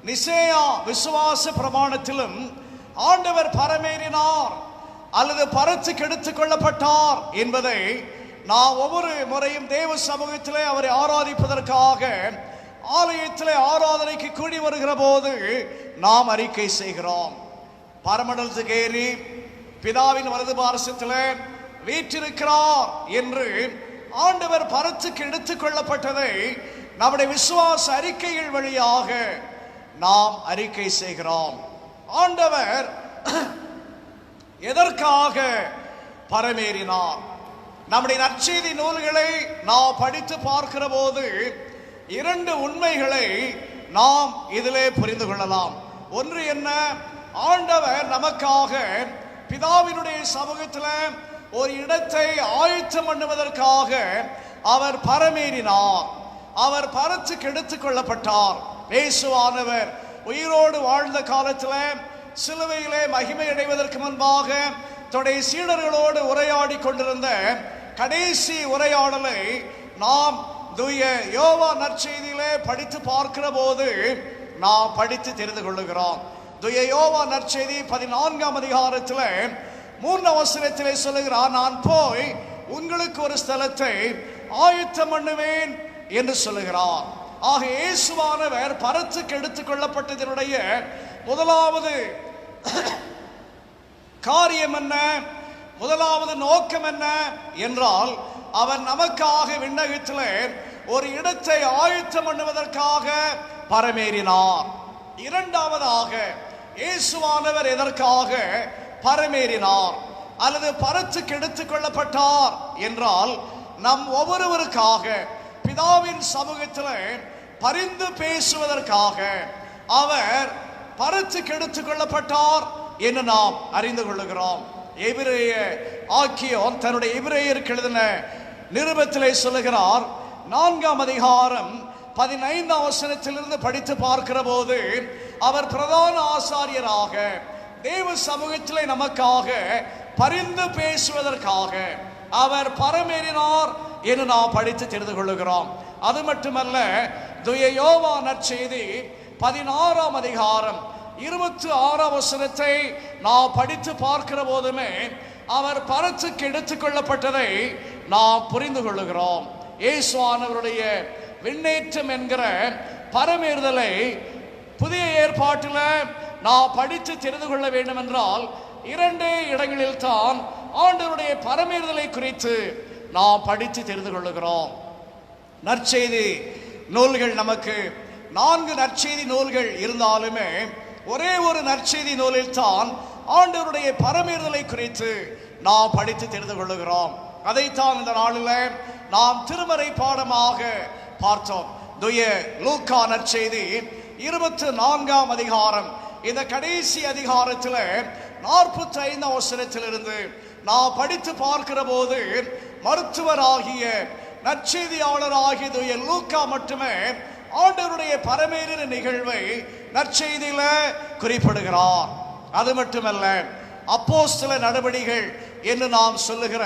நிசேயா விசுவாச பிரமாணத்திலும் ஆண்டவர் பரமேறினார் அல்லது பரத்துக்கு எடுத்துக் கொள்ளப்பட்டார் என்பதை நாம் ஒவ்வொரு முறையும் தேவ சமூகத்திலே அவரை ஆராதிப்பதற்காக ஆலயத்திலே ஆராதனைக்கு கூடி வருகிற போது நாம் அறிக்கை செய்கிறோம். பரமண்டலத்துக்கு ஏறி பிதாவின் வலது பாரசத்திலே வீற்றிருக்கிறார் என்று ஆண்டவர் பரத்துக்கு எடுத்துக் கொள்ளப்பட்டதை நம்முடைய விசுவாச அறிக்கைகள் வழியாக நாம் அறிக்கை செய்கிறோம். ஆண்டவர் எதற்காக பரமேறினார்? நம்முடைய நற்செய்தி நூல்களை நாம் படித்து பார்க்கிற போது இரண்டு உண்மைகளை நாம் இதிலே புரிந்து கொள்ளலாம். ஒன்று என்ன? ஆண்டவர் நமக்காக பிதாவினுடைய சமூகத்தில் ஒரு இடத்தை ஆயத்தம் பண்ணுவதற்காக அவர் பரமேறினார். அவர் பரத்துக்கு எடுத்துக் கொள்ளப்பட்டார். இயேசுவானவர் உயிரோடு வாழ்ந்த காலத்தில் சிலுவையிலே மகிமை அடைவதற்கு முன்பாக தன்னுடைய சீடர்களோடு உரையாடி கொண்டிருந்த கடைசி உரையாடலை நாம் தூய யோவான் நற்செய்தியிலே படித்து பார்க்கிற போது நாம் படித்து தெரிந்து கொள்ளுகிறோம். தூய யோவான் நற்செய்தி 14ஆம் அதிகாரத்தில் 3ஆம் வசனத்திலே சொல்லுகிறார், நான் போய் உங்களுக்கு ஒரு ஸ்தலத்தை ஆயத்தம் பண்ணுவேன் என்று சொல்லுகிறார். ஆக இயேசுவானவர் பரத்துக்கு எடுத்துக் கொள்ளப்பட்டதனுடைய முதலாவது காரியம் என்ன, முதலாவது நோக்கம் என்ன என்றால், அவர் நமக்காக விண்ணகத்திலே ஒரு இடத்தை ஆயத்தம் பண்ணுவதற்காக பரமேறினார். இரண்டாவதாக இயேசுவானவர் எதற்காக பரமேறினார் அல்லது பரத்துக்கு எடுத்துக் கொள்ளப்பட்டார் என்றால், நம் ஒவ்வொருவருக்காக பிதாவின் சமூகத்தில் பரிந்து பேசுவதற்காக அவர் பரத்துக்கு எடுத்துக் கொள்ளப்பட்டார் என்று நாம் அறிந்து கொள்ளுகிறோம். எபிரேய ஆக்கியோன் தன்னுடைய எபிரேயருக்கு எழுதின நிருபத்திலே சொல்லுகிறார், 4ஆம் அதிகாரம் 15ஆம் வசனத்திலிருந்து படித்து பார்க்கிற போது, அவர் பிரதான ஆசாரியராக தேவ சமூகத்திலே நமக்காக பரிந்து பேசுவதற்காக அவர் பரமேறினார் என்று நாம் படித்து தெரிந்து கொள்ளுகிறோம். அது மட்டுமல்ல, தூய யோவான் நற்செய்தி 16ஆம் அதிகாரம் 26ஆம் வசனத்தை நாம் படித்து பார்க்கிற போதுமே அவர் பரத்துக்கு எடுத்துக் கொள்ளப்பட்டதை நாம் புரிந்து கொள்ளுகிறோம். இயேசுவானவருடைய விண்ணேற்றம் என்கிற பரமேறுதலை புதிய ஏற்பாட்டில் நாம் படித்து தெரிந்து கொள்ள வேண்டும் என்றால், இரண்டே இடங்களில் தான் ஆண்டவருடைய பரமேறுதலை குறித்து நாம் படித்து தெரிந்து கொள்ளுகிறோம். நற்செய்தி நூல்கள் நமக்கு 4 நற்செய்தி நூல்கள் இருந்தாலுமே ஒரே ஒரு நற்செய்தி நூலில் தான் ஆண்டவருடைய பரமேறுதலை குறித்து நாம் படித்து தெரிந்து கொள்ளுகிறோம். அதைத்தான் இந்த நாளில் நாம் திருமறை பாடமாக பார்த்தோம். தூய லூக்கா நற்செய்தி 24ஆம் அதிகாரம், இந்த கடைசி அதிகாரத்தில் 45ஆம் வசனத்திலிருந்து நாம் படித்து பார்க்கிற போது, மருத்துவராகிய நற்செய்தியாளராகிய தூய லூக்கா மட்டுமே ஆண்டவருடைய பரமேறின நிகழ்வை நற்செய்தியில குறிப்பிடுகிறார். அது மட்டுமல்ல, அப்போஸ்தல நடவடிக்கைகள் என்று நாம் சொல்லுகிற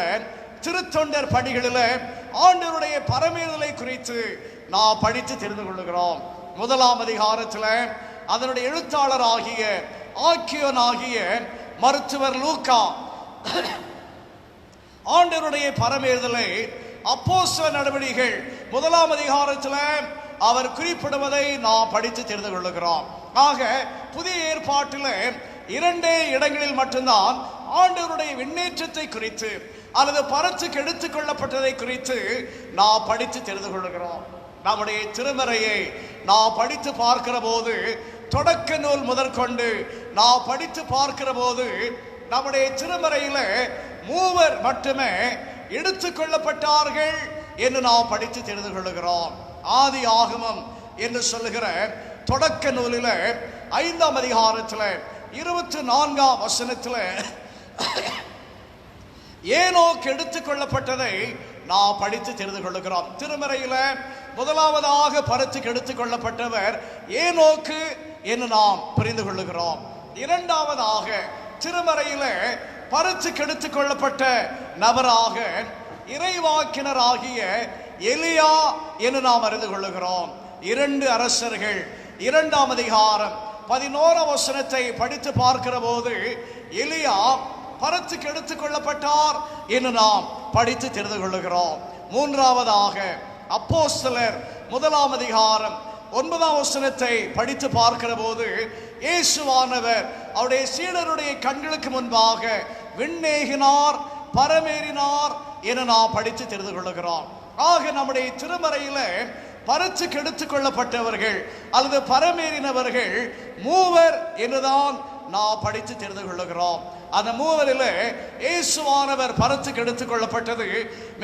திருத்தொண்டர் பணிகளில் ஆண்டவருடைய பரமேறுதலை குறித்து நாம் படித்து தெரிந்து கொள்ளுகிறோம். 1ஆம் அதிகாரத்தில் அதனுடைய எழுத்தாளராகிய ஆக்கியோனாகிய மருத்துவர் லூக்கா ஆண்டவருடைய பரமேறுதலை அப்போஸ்தல நடவடிக்கைகள் 1ஆம் அதிகாரத்தில் அவர் குறிப்பிடுவதை நாம் படித்து தெரிந்து கொள்ளுகிறோம். ஆக புதிய ஏற்பாட்டில் இரண்டே இடங்களில் மட்டும்தான் ஆண்டவருடைய விண்ணேற்றத்தை குறித்து அல்லது பரத்துக்கு எடுத்துக் கொள்ளப்பட்டதை குறித்து நாம் படித்து தெரிந்து கொள்ளுகிறோம். நம்முடைய திருமறையை நாம் படித்து பார்க்கிற போது, தொடக்க நூல் முதற்கொண்டு நாம் படித்து பார்க்கிற போது, நம்முடைய திருமறையில 3 மட்டுமே எடுத்துக் கொள்ளப்பட்டார்கள் என்று நாம் படித்து தெரிந்து கொள்ளுகிறோம். ஆதி ஆகமம் என்று சொல்லுகிற தொடக்க நூலில் 5ஆம் அதிகாரத்தில் 24ஆம் வசனத்தில் ஏனோக்கு எடுத்துக் கொள்ளப்பட்டதை நாம் படித்து தெரிந்து கொள்ளுகிறோம். திருமறையில் முதலாவதாக பரத்துக்கு எடுத்துக் கொள்ளப்பட்டவர் ஏனோக்கு என்று நாம் புரிந்து கொள்ளுகிறோம். இரண்டாவதாக திருமறையில் பரத்துக்கு எடுத்துக் கொள்ளப்பட்ட நபராக இறைவாக்கினராகிய எலியா என்று நாம் அறிந்து கொள்ளுகிறோம். 2 அரசர்கள் 2ஆம் அதிகாரம் 11ஆம் வசனத்தை படித்து பார்க்கிற போது, எலியா பரத்துக்கு எடுத்துக் கொள்ளப்பட்டார் என்று நாம் படித்து தெரிந்து கொள்ளுகிறோம். 3ஆவதாக அப்போஸ்தலர் 1ஆம் அதிகாரம் 9ஆம் வசனத்தை படித்து பார்க்கிற போது, இயேசுவானவர் அவருடைய சீடருடைய கண்களுக்கு முன்பாக விண்ணேகினார், பரமேறினார் என நாம் படித்து தெரிந்து கொள்ளுகிறோம். ஆக நம்முடைய திருமறையில பரிசுக்கு எடுத்துக் கொள்ளப்பட்டவர்கள் அல்லது பரமேறினவர்கள் மூவர் என்றுதான் நாம் படித்து தெரிந்து கொள்ளுகிறோம். அந்த மூவரில் இயேசுவானவர் பரிசுக்கு எடுத்துக் கொள்ளப்பட்டது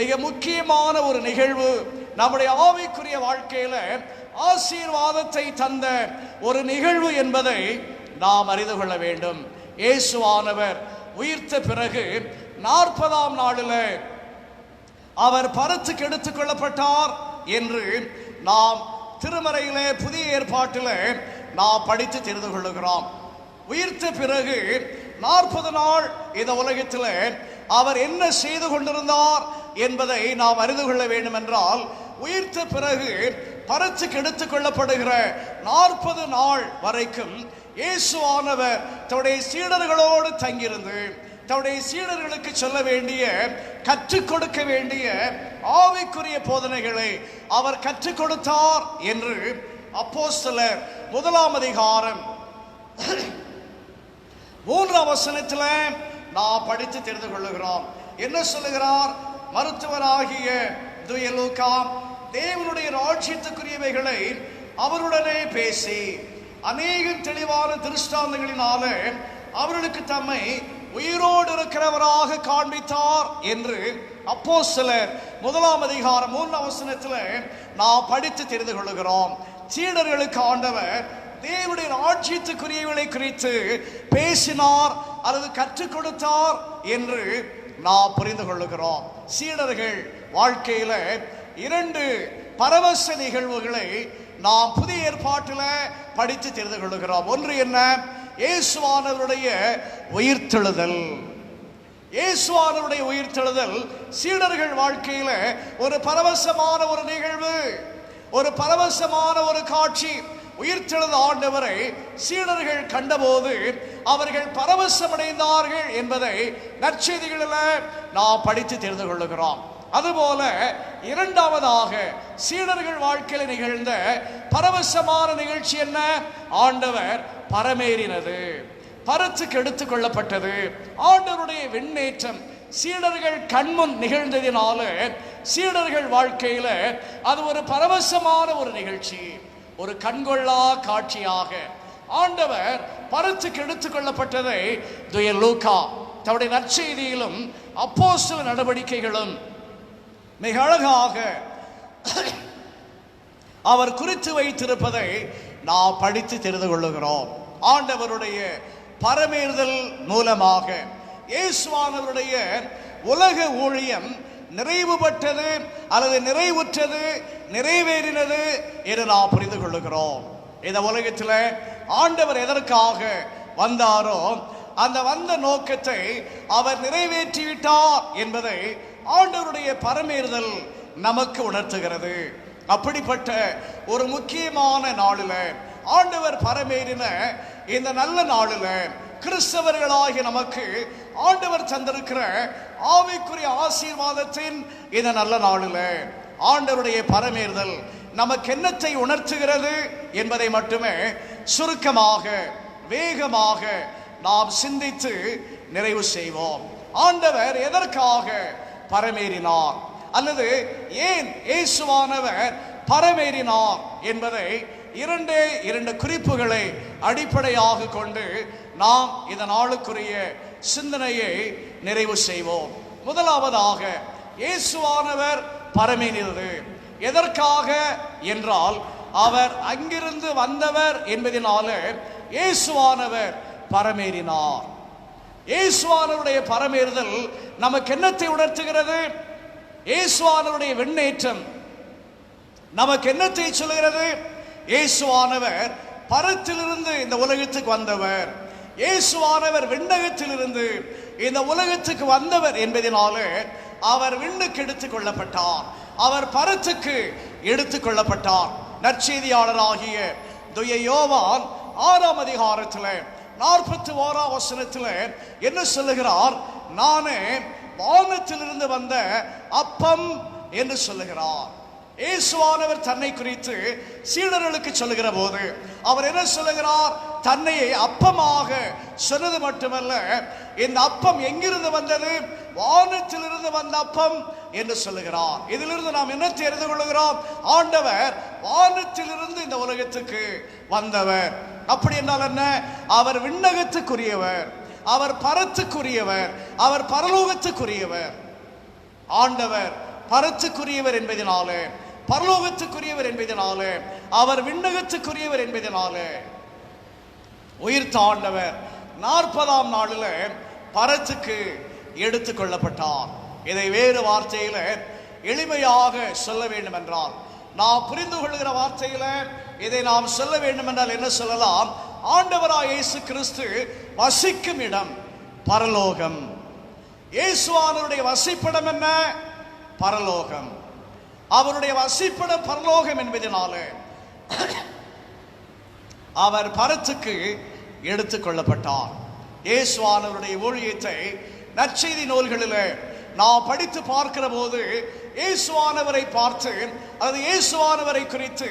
மிக முக்கியமான ஒரு நிகழ்வு. நம்முடைய ஆவிக்குரிய வாழ்க்கையில ஆசீர்வாதத்தை தந்த ஒரு நிகழ்வு என்பதை நாம் அறிந்து கொள்ள வேண்டும். இயேசுவானவர் உயிர்த்த பிறகு 40ஆம் நாளில் அவர் பரிசுக்கு எடுத்துக் கொள்ளப்பட்டார் என்று நாம் திருமறையிலே புதிய ஏற்பாட்டில் நாம் படித்து தெரிந்து கொள்ளுகிறோம். உயிர்த்த பிறகு 40 நாள் இந்த உலகத்தில் அவர் என்ன செய்து கொண்டிருந்தார் என்பதை நாம் அறிந்து கொள்ள வேண்டும் என்றால், உயிர்த்த பிறகு பரிசுக்கு எடுத்துக் கொள்ளப்படுகிற 40 நாள் வரைக்கும் இயேசுவானவர் தன்னுடைய சீடர்களோடு தங்கியிருந்து தன்னுடைய சீடர்களுக்கு சொல்ல வேண்டிய, கற்றுக் கொடுக்க வேண்டிய ஆவிக்குரிய போதனைகளை அவர் கற்றுக் கொடுத்தார் என்று அப்போஸ்தலர் 1ஆம் அதிகாரம் 3ஆம் வசனத்தில் நாம் படித்து தெரிந்து கொள்ளுகிறோம். என்ன சொல்லுகிறார்? மருத்துவராகிய தூய லூக்கா தேவனுடைய ராஜ்யத்துக்குரியவைகளை அவருடனே பேசி அநேக தெளிவான திருஷ்டாந்தங்களினால அவர்களுக்கு தம்மை உயிரோடு இருக்கிறவராக காண்பித்தார் என்று அப்போஸ்தலர் 1ஆம் அதிகாரம் 3ஆம் வசனத்தில் நாம் படித்து தெரிந்து கொள்ளுகிறோம். சீடர்களுக்கு ஆண்டவர் தேவனுடைய ராஜ்யத்துக்குரியவர்களை குறித்து பேசினார் அல்லது கற்றுக் கொடுத்தார் என்று நாம் புரிந்து கொள்ளுகிறோம். சீடர்கள் வாழ்க்கையில 2 பரவச நிகழ்வுகளை நாம் புதிய ஏற்பாட்டில் படித்து தெரிந்து கொள்ளுகிறோம். ஒன்று என்ன? இயேசுவானவருடைய உயிர்த்தெழுதல். இயேசுவானவருடைய உயிர்த்தெழுதல் சீடர்கள் வாழ்க்கையில ஒரு பரவசமான ஒரு நிகழ்வு, ஒரு பரவசமான ஒரு காட்சி. உயிர்த்தெழுந்த ஆண்டவரை சீடர்கள் கண்டபோது அவர்கள் பரவசமடைந்தார்கள் என்பதை நற்செய்திகளில் நாம் படித்து தெரிந்து கொள்ளுகிறோம். அதுபோல இரண்டாவதாக சீடர்கள் வாழ்க்கையில் நிகழ்ந்த பரவசமான நிகழ்ச்சி என்ன? ஆண்டவர் பரமேறினது, பரிசுக்கு எடுத்துக் கொள்ளப்பட்டது. ஆண்டவருடைய விண்ணேற்றம் சீடர்கள் கண்முன் நிகழ்ந்ததினால சீடர்கள் வாழ்க்கையில அது ஒரு பரவசமான ஒரு நிகழ்ச்சி, ஒரு கண்கொள்ளா காட்சியாக ஆண்டவர் பரிசுக்கு எடுத்துக் கொள்ளப்பட்டதை தூய லூக்கா தன்னுடைய நற்செய்தியிலும் அப்போஸ்தல நடவடிக்கைகளும் மிக அழகாக அவர் குறித்து வைத்திருப்பதை நாம் படித்து தெரிந்து கொள்ளுகிறோம். ஆண்டவருடைய பரமேறுதல் மூலமாக இயேசுவானவருடைய உலக ஊழியம் நிறைவு பெற்றது அல்லது நிறைவுற்றது, நிறைவேறினது என்று நாம் புரிந்து கொள்ளுகிறோம். இந்த உலகத்தில் ஆண்டவர் எதற்காக வந்தாரோ அந்த வந்த நோக்கத்தை அவர் நிறைவேற்றிவிட்டார் என்பதை ஆண்டவருடைய பரமேறுதல் நமக்கு உணர்த்துகிறது. அப்படிப்பட்ட ஒரு முக்கியமான நாளில், ஆண்டவர் பரமேறின இந்த நல்ல நாளில், கிறிஸ்தவர்களாகிய நமக்கு ஆண்டவர் தந்திருக்கிற ஆவிக்குரிய ஆசீர்வாதத்தின் இந்த நல்ல நாளில் ஆண்டவருடைய பரமேறுதல் நமக்கு என்னத்தை உணர்த்துகிறது என்பதை மட்டுமே சுருக்கமாக வேகமாக நாம் சிந்தித்து நிறைவு செய்வோம். ஆண்டவர் எதற்காக பரமேறினார் அல்லது ஏன் இயேசுவானவர் பரமேறினார் என்பதை 2 குறிப்புகளை அடிப்படையாக கொண்டு நாம் இந்த நாளுக்குரிய சிந்தனையை நிறைவு செய்வோம். முதலாவதாக, இயேசுவானவர் பரமேறினது எதற்காக என்றால் அவர் அங்கிருந்து வந்தவர் என்பதனால இயேசுவானவர் பரமேறினார். இயேசுவானவருடைய பரமேறுதல் நமக்கு என்னத்தை உணர்த்துகிறது? இயேசுவானவருடைய விண்ணேற்றம் நமக்கு என்னத்தை சொல்கிறது? இயேசுவானவர் பரத்திலிருந்து இந்த உலகத்துக்கு வந்தவர், இயேசுவானவர் விண்ணகத்திலிருந்து இந்த உலகத்துக்கு வந்தவர் என்பதனால அவர் விண்ணுக்கு எடுத்துக் கொள்ளப்பட்டார், அவர் பரத்துக்கு எடுத்துக் கொள்ளப்பட்டார். நற்செய்தியாளராகிய தூய யோவான் 6ஆம் அதிகாரத்தில் 41ஆம் வசனத்தில் என்ன சொல்லுகிறார்? நானே வானத்திலிருந்து வந்த அப்பம் என்று சொல்லுகிறார். இயேசுவானவர் தன்னை குறித்து சீடர்களுக்கு சொல்லுகிற போது அவர் என்ன சொல்லுகிறார்? தன்னை அப்பமாக சொன்னது மட்டுமல்ல, இந்த அப்பம் எங்கிருந்து வந்தது? வானத்திலிருந்து வந்த அப்பம் என்று சொல்லுகிறார். இதிலிருந்து நாம் என்ன தெரிந்து கொள்கிறோம்? ஆண்டவர் வானத்திலிருந்து இந்த உலகத்துக்கு வந்தவர். அப்படி என்றால் என்ன? அவர் விண்ணகத்துக்குரியவர், அவர் பரத்துக்குரியவர், அவர் பரலோகத்துக்குரியவர். ஆண்டவர் பரத்துக்குரியவர் என்பதனாலே, பரலோகத்துக்குரியவர் என்பதனாலே, அவர் விண்ணகத்துக்குரியவர் என்பதனாலே உயிர்த்த ஆண்டவர் 40ஆம் நாளில் பரத்துக்கு எடுத்துக் கொள்ளப்பட்டார். இதை வேறு வார்த்தையில எளிமையாக சொல்ல வேண்டும் என்றால், நாம் புரிந்து கொள்கிற வார்த்தையில இதை நாம் சொல்ல வேண்டும் என்றால் என்ன சொல்லலாம்? ஆண்டவராய் இயேசு கிறிஸ்து வசிக்கும் இடம் பரலோகம். இயேசுவானவருடைய வசிப்பிடம் என்ன? பரலோகம். அவருடைய வசிப்பிடம் பரலோகம் என்பதனாலே அவர் பரத்துக்கு எடுத்துக் கொள்ளப்பட்டார். இயேசுவானவருடைய ஊழியத்தை நற்செய்தி நூல்களில் நாம் படித்து பார்க்கிற போது இயேசுவானவரை பார்த்து, அது இயேசுவானவரை குறித்து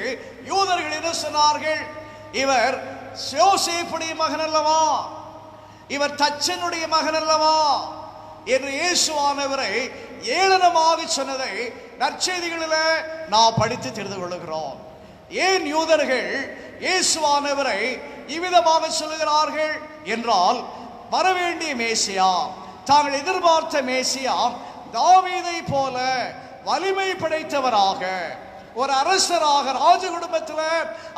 யூதர்கள் என்ன சொன்னார்கள்? இவர் யோசேப்புடைய மகன் அல்லவா, இவர் தச்சனுடைய மகன் அல்லவா என்று இயேசுவானவரை ஏளனமாக சொன்னதை நற்செய்திகளில் நாம் படித்து தெரிந்து கொள்கிறோம். ஏன் யூதர்கள் இயேசுவானவரை இவ்விதமாக சொல்லுகிறார்கள் என்றால், வரவேண்டிய மேசியா, தாங்கள் எதிர்பார்த்த மேசியா தாவீதை போல வலிமை படைத்தவராக, ஒரு அரசராக, ராஜ குடும்பத்தில்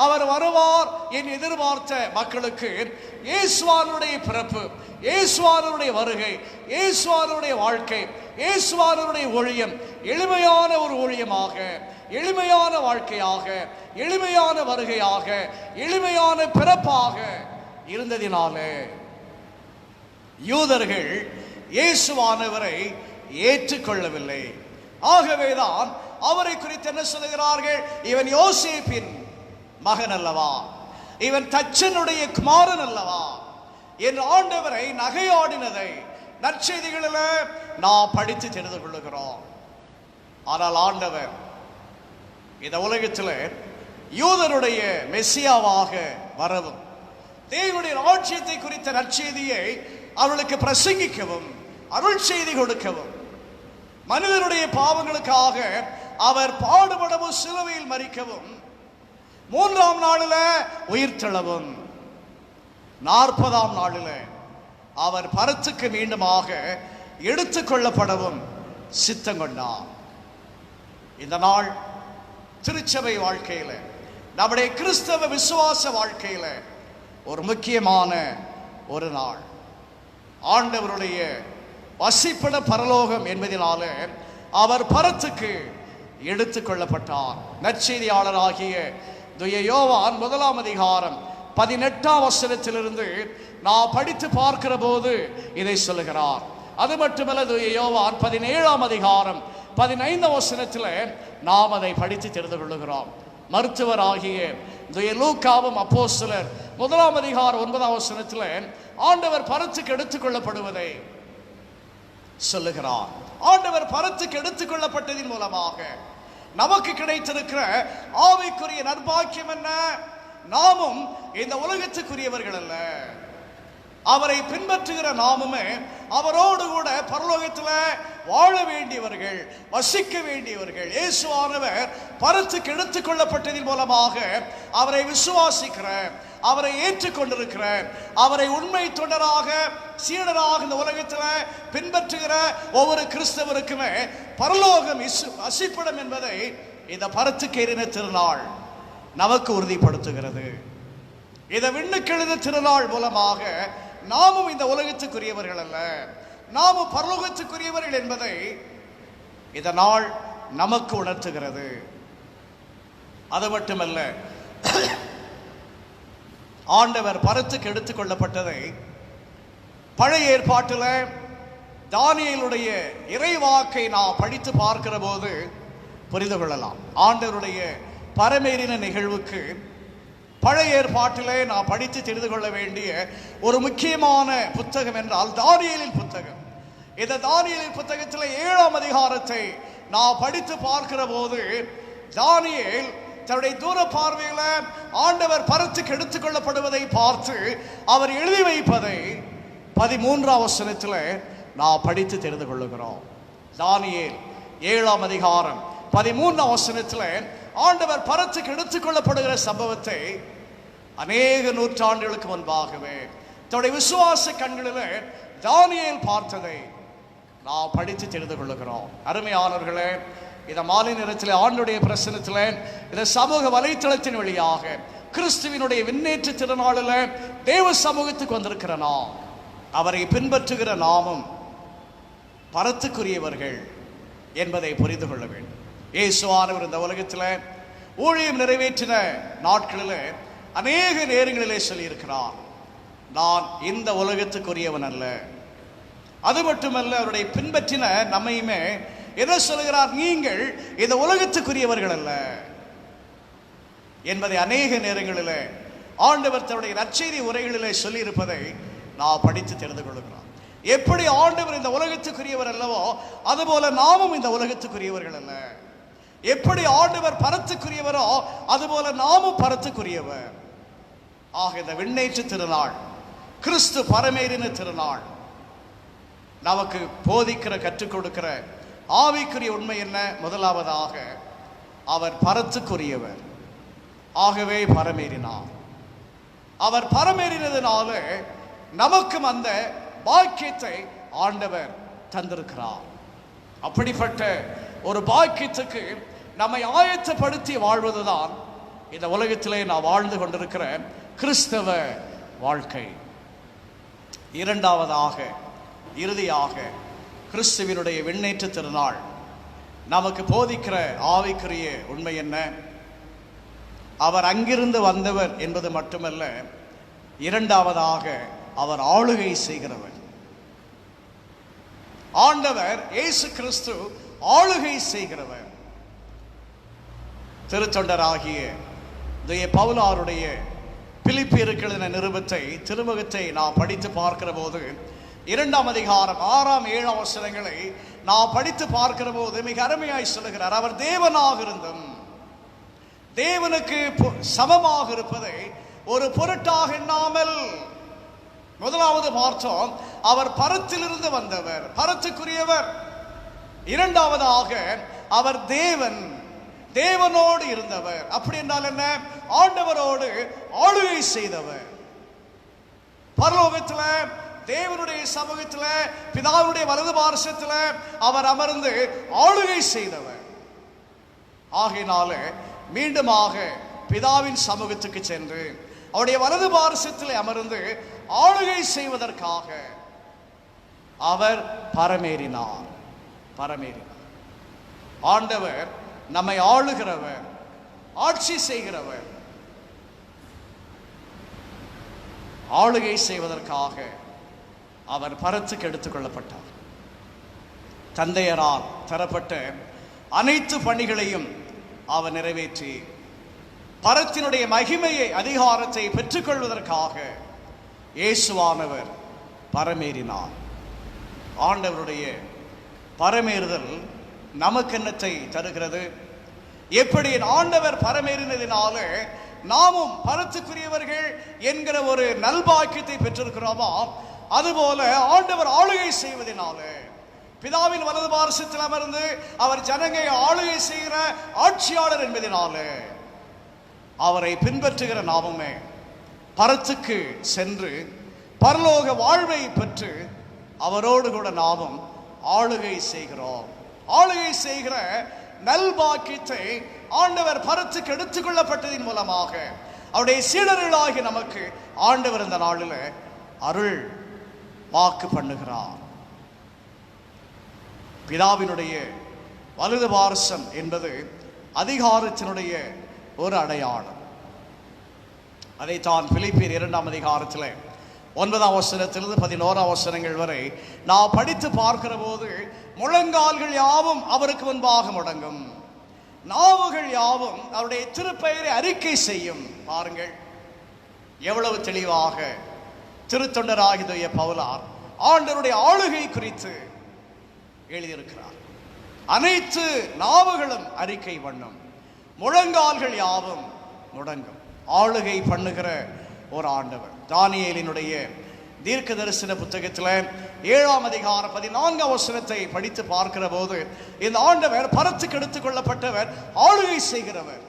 அவர் வருவார் என்று எதிர்பார்த்த மக்களுக்கு இயேசுவானுடைய பிறப்பு, இயேசுவானுடைய வருகை, இயேசுவானுடைய வாழ்க்கை, இயேசுவானுடைய ஊழியம் எளிமையான ஒரு ஊழியமாக, எளிமையான வாழ்க்கையாக, எளிமையான வருகையாக, எளிமையான பிறப்பாக இருந்ததினாலே யூதர்கள் இயேசுவானவரை ஏற்றுக்கொள்ளவில்லை. ஆகவேதான் அவரை குறித்து என்ன சொல்லுகிறார்கள்? இவன் யோசேப்பின் மகன் அல்லவா, இவன் தச்சனுடைய குமாரன் அல்லவா என்று ஆண்டவரை நகையாடினதை நற்செய்திகளில் நாம் படித்து தெரிந்து கொள்ளுகிறோம். ஆனால் ஆண்டவர் இந்த உலகத்தில் யூதருடைய மெசியாவாக வரவும், தேவனுடைய ராஜ்யத்தை குறித்த நற்செய்தியை அவர்களுக்கு பிரசங்கிக்கவும், அருள் செய்தி கொடுக்கவும், மனிதனுடைய பாவங்களுக்காக அவர் பாடுபடவும், சிலுவையில் மரிக்கவும், 3ஆம் நாளில் உயிர்த்தெழவும், 40ஆம் நாளில் அவர் பரத்துக்கு மீண்டுமாக எடுத்துக்கொள்ளப்படவும் சித்தம் கொண்டார். இந்த நாள் திருச்சபை வாழ்க்கையில், நம்முடைய கிறிஸ்தவ விசுவாச வாழ்க்கையில் ஒரு முக்கியமான ஒரு நாள். ஆண்டவருடைய வசிப்பிட பரலோகம் என்பதனால அவர் பரத்துக்கு எடுத்துக் கொள்ளப்பட்டார். நற்செய்தியாளராகிய தூய யோவான் 1ஆம் அதிகாரம் 18ஆம் வசனத்திலிருந்து நான் படித்து பார்க்கிற போது இதை சொல்லுகிறார். அது மட்டுமல்ல, தூய யோவான் 17ஆம் அதிகாரம் 15ஆம் வசனத்தில் நாம் அதை படித்து தெரிந்து கொள்ளுகிறோம். மருத்துவராகிய தூய லூக்காவும் அப்போஸ்தலர் 1ஆம் அதிகாரம் 9ஆம் வசனத்தில் ஆண்டவர் பரத்துக்கு எடுத்துக் கொள்ளப்படுவதை சொல்லுகிறார். ஆண்டவர் பரத்துக்கு எடுத்துக் கொள்ளப்பட்டதின் மூலமாக நமக்கு கிடைத்திருக்கிற ஆவிக்குரிய நற்பாக்கியம் என்ன? நாமும் இந்த உலகத்துக்குரியவர்கள் அல்ல, அவரை பின்பற்றுகிற நாமுமே அவரோடு கூட பரலோகத்தில் வாழ வேண்டியவர்கள், வசிக்க வேண்டியவர்கள். இயேசுவானவர் பரத்துக்கு எடுத்துக் கொள்ளப்பட்டதின் மூலமாக அவரை விசுவாசிக்கிற, அவரை ஏற்றுக்கொண்டிருக்கிற, அவரை உண்மை தொண்டராக, சீடராக இந்த உலகத்தில் பின்பற்றுகிற ஒவ்வொரு கிறிஸ்தவருக்குமே பரலோகம் வசிப்பிடம் என்பதை இந்த பரத்துக்கேறின திருநாள் நமக்கு உறுதிப்படுத்துகிறது. இந்த விண்ணுக்கெழுத திருநாள் மூலமாக நாமும் இந்த உலகத்துக்குரியவர்கள் அல்ல, நாமும் பரலோகத்துக்குரியவர்கள் என்பதை இந்த நாள் நமக்கு உணர்த்துகிறது. அது மட்டுமல்ல, ஆண்டவர் பரத்துக்கு எடுத்துக் கொள்ளப்பட்டதை பழைய ஏற்பாட்டில் தானியேலுடைய இறைவாக்கை நாம் படித்து பார்க்கிற போது புரிந்து கொள்ளலாம். ஆண்டவருடைய பரமேறின நிகழ்வுக்கு பழைய ஏற்பாட்டிலே நாம் படித்து தெரிந்து கொள்ள வேண்டிய ஒரு முக்கியமான புத்தகம் என்றால் தானியேலின் புத்தகம். இந்த தானியேலின் புத்தகத்தில் 7ஆம் அதிகாரத்தை நாம் படித்து பார்க்கிற போது தானியேல் தன்னுடைய தூர பார்வையில் ஆண்டவர் பரத்துக்கு எடுத்துக் கொள்ளப்படுவதை பார்த்து அவர் எழுதி வைப்பதை 13ஆம் வசனத்தில் நாம் படித்து தெரிந்து கொள்ளுகிறோம். தானியேல் 7ஆம் அதிகாரம் 13ஆம் வசனத்தில் ஆண்டவர் பரத்துக்கு எடுத்துக்கொள்ளப்படுகிற சம்பவத்தை அநேக நூற்றாண்டுகளுக்கு முன்பாகவே தன்னுடைய விசுவாச கண்களில் தானியேல் பார்த்ததை நாம் படித்து தெரிந்து கொள்ளுகிறோம். அருமையானவர்களே, இந்த மாலை நேரத்தில் ஆண்டுடைய பிரசனத்தில் இந்த சமூக வலைத்தளத்தின் வழியாக கிறிஸ்துவினுடைய விண்ணேற்ற திருநாளில் தேவ சமூகத்துக்கு வந்திருக்கிற நாம், அவரை பின்பற்றுகிற நாமும் பரத்துக்குரியவர்கள் என்பதை புரிந்து கொள்ள வேண்டும். இயேசுவானவர் இந்த உலகத்தில் ஊழியம் நிறைவேற்றின நாட்களில் அநேக நேரங்களிலே சொல்லியிருக்கிறார், நான் இந்த உலகத்துக்குரியவன் அல்ல. அது மட்டுமல்ல, அவருடைய பின்பற்றின நம்மையுமே என்ன சொல்கிறார், நீங்கள் இந்த உலகத்துக்குரியவர்கள் அல்ல என்பதை அநேக நேரங்களில் ஆண்டவர் தன்னுடைய நற்செய்தி உரைகளிலே சொல்லியிருப்பதை நான் படித்து தெரிந்து கொள்கிறோம். எப்படி ஆண்டவர் இந்த உலகத்துக்குரியவர் அல்லவோ அதுபோல நாமும் இந்த உலகத்துக்குரியவர்கள் அல்ல. எப்படி ஆண்டவர் பரத்துக்குரியவரோ அதுபோல நாமும் பரத்துக்குரியவர். ஆக இந்த விண்ணேற்ற திருநாள், கிறிஸ்து பரமேறின திருநாள் நமக்கு போதிக்கிற கற்றுக் கொடுக்கிற ஆவிக்குரிய உண்மை என்ன? முதலாவதாக, அவர் பரத்துக்குரியவர், ஆகவே பரமேறினார். அவர் பரமேறினதுனால நமக்கும் அந்த பாக்கியத்தை ஆண்டவர் தந்திருக்கிறார். அப்படிப்பட்ட ஒரு பாக்கியத்துக்கு நம்மை ஆயத்தப்படுத்தி வாழ்வதுதான் இந்த உலகத்திலே நாம் வாழ்ந்து கொண்டிருக்கிற கிறிஸ்தவ வாழ்க்கை. இரண்டாவதாக, இறுதியாக, கிறிஸ்துவினுடைய விண்ணேற்ற திருநாள் நமக்கு போதிக்கிற ஆவிக்குரிய உண்மை என்ன? அவர் அங்கிருந்து வந்தவர் என்பது மட்டுமல்ல, இரண்டாவதாக அவர் ஆளுகை செய்கிறவர். ஆண்டவர் இயேசு கிறிஸ்து ஆளுகை செய்கிறவர். திருத்தொண்டராகிய பவுலாருடைய பிலிப்பியருக்கு எழுதின நிருபத்தை, திருமுகத்தை நாம் படித்து பார்க்கிற போது 2ஆம் அதிகாரம் 6ஆம் 7ஆம் வசனங்களை நாம் படித்து பார்க்கிற போது மிக அருமையாய் சொல்லுகிறார். அவர் தேவனாக இருந்தும் தேவனுக்கு சமமாக இருப்பதை ஒரு பொருட்டாக எண்ணாமல், முதலாவது பார்த்தோம், அவர் பரத்திலிருந்து வந்தவர், பரத்துக்குரியவர். இரண்டாவதாக, அவர் தேவன், தேவனோடு இருந்தவர். அப்படி என்றால் என்ன? ஆண்டவரோடு ஆளுகை செய்தவர். பரலோகத்தில் தேவனுடைய சமூகத்தில் பிதாவுடைய வலது பார்சத்தில் அவர் அமர்ந்து ஆளுகை செய்தவர். ஆகையினால மீண்டுமாக பிதாவின் சமூகத்துக்கு சென்று அவருடைய வலது பார்சத்தில் அமர்ந்து ஆளுகை செய்வதற்காக அவர் பரமேறினார். ஆண்டவர் நம்மை ஆளுகிறவர், ஆட்சி செய்கிறவர். ஆளுகை செய்வதற்காக அவர் பரத்துக்கு எடுத்துக் கொள்ளப்பட்டார். தந்தையரால் தரப்பட்ட அனைத்து பணிகளையும் அவர் நிறைவேற்றி பரத்தினுடைய மகிமையை, அதிகாரத்தை பெற்றுக்கொள்வதற்காக இயேசுவானவர் பரமேறினார். ஆண்டவருடைய பரமேறுதல் நமக்கு என்னத்தை தருகிறது? எப்படி ஆண்டவர் பரமேறினதினால நாமும் பரத்துக்குரியவர்கள் என்கிற ஒரு நல்பாக்கியத்தை பெற்றிருக்கிறோமோ, அதுபோல ஆண்டவர் ஆளுகை செய்வதனால, பிதாவின் வலது பார்சத்தில் அமர்ந்து அவர் ஜனங்களை ஆளுகை செய்கிற ஆட்சியாளர் என்பதனால, அவரை பின்பற்றுகிற நாமுமே பரத்துக்கு சென்று பரலோக வாழ்வை பெற்று அவரோடு கூட நாமும் ஆளுகை செய்கிறோம். ஆளுகை செய்கிற நல்பாக்கியத்தை ஆண்டவர் பரத்துக்கு எடுத்துக்கொள்ளப்பட்டதின் மூலமாக அவருடைய சீடர்களாகி நமக்கு ஆண்டவர் இந்த நாளில் அருள் வாக்கு பண்ணுகிறார். பிதாவினுடைய வலது பார்சம் என்பது அதிகாரத்தினுடைய ஒரு அடையாளம். அதைத்தான் பிலிப்பியர் 2ஆம் அதிகாரத்தில் 9ஆம் வசனத்திலிருந்து 11ஆம் வசனங்கள் வரை நான் படித்து பார்க்கிற போது, முழங்கால்கள் யாவும் அவருக்கு முன்பாக முடங்கும், நாவுகள் யாவும் அவருடைய திருப்பெயரை அறிக்கை செய்யும். பாருங்கள் எவ்வளவு தெளிவாக திருத்தொண்டராகிய பவுலார் ஆண்டவருடைய ஆளுகை குறித்து எழுதியிருக்கிறார். அனைத்து நாவுகளும் அறிக்கை பண்ணும், முழங்கால்கள் யாவும் முடங்கும். ஆளுகை பண்ணுகிற ஒரு ஆண்டவர். தானியேலினுடைய தீர்க்க தரிசன புத்தகத்தில் 7ஆம் அதிகாரம் 14ஆம் வசனத்தை படித்து பார்க்கிற போது இந்த ஆண்டவர் பரத்துக்கு எடுத்துக் கொள்ளப்பட்டவர், ஆளுகை செய்கிறவர்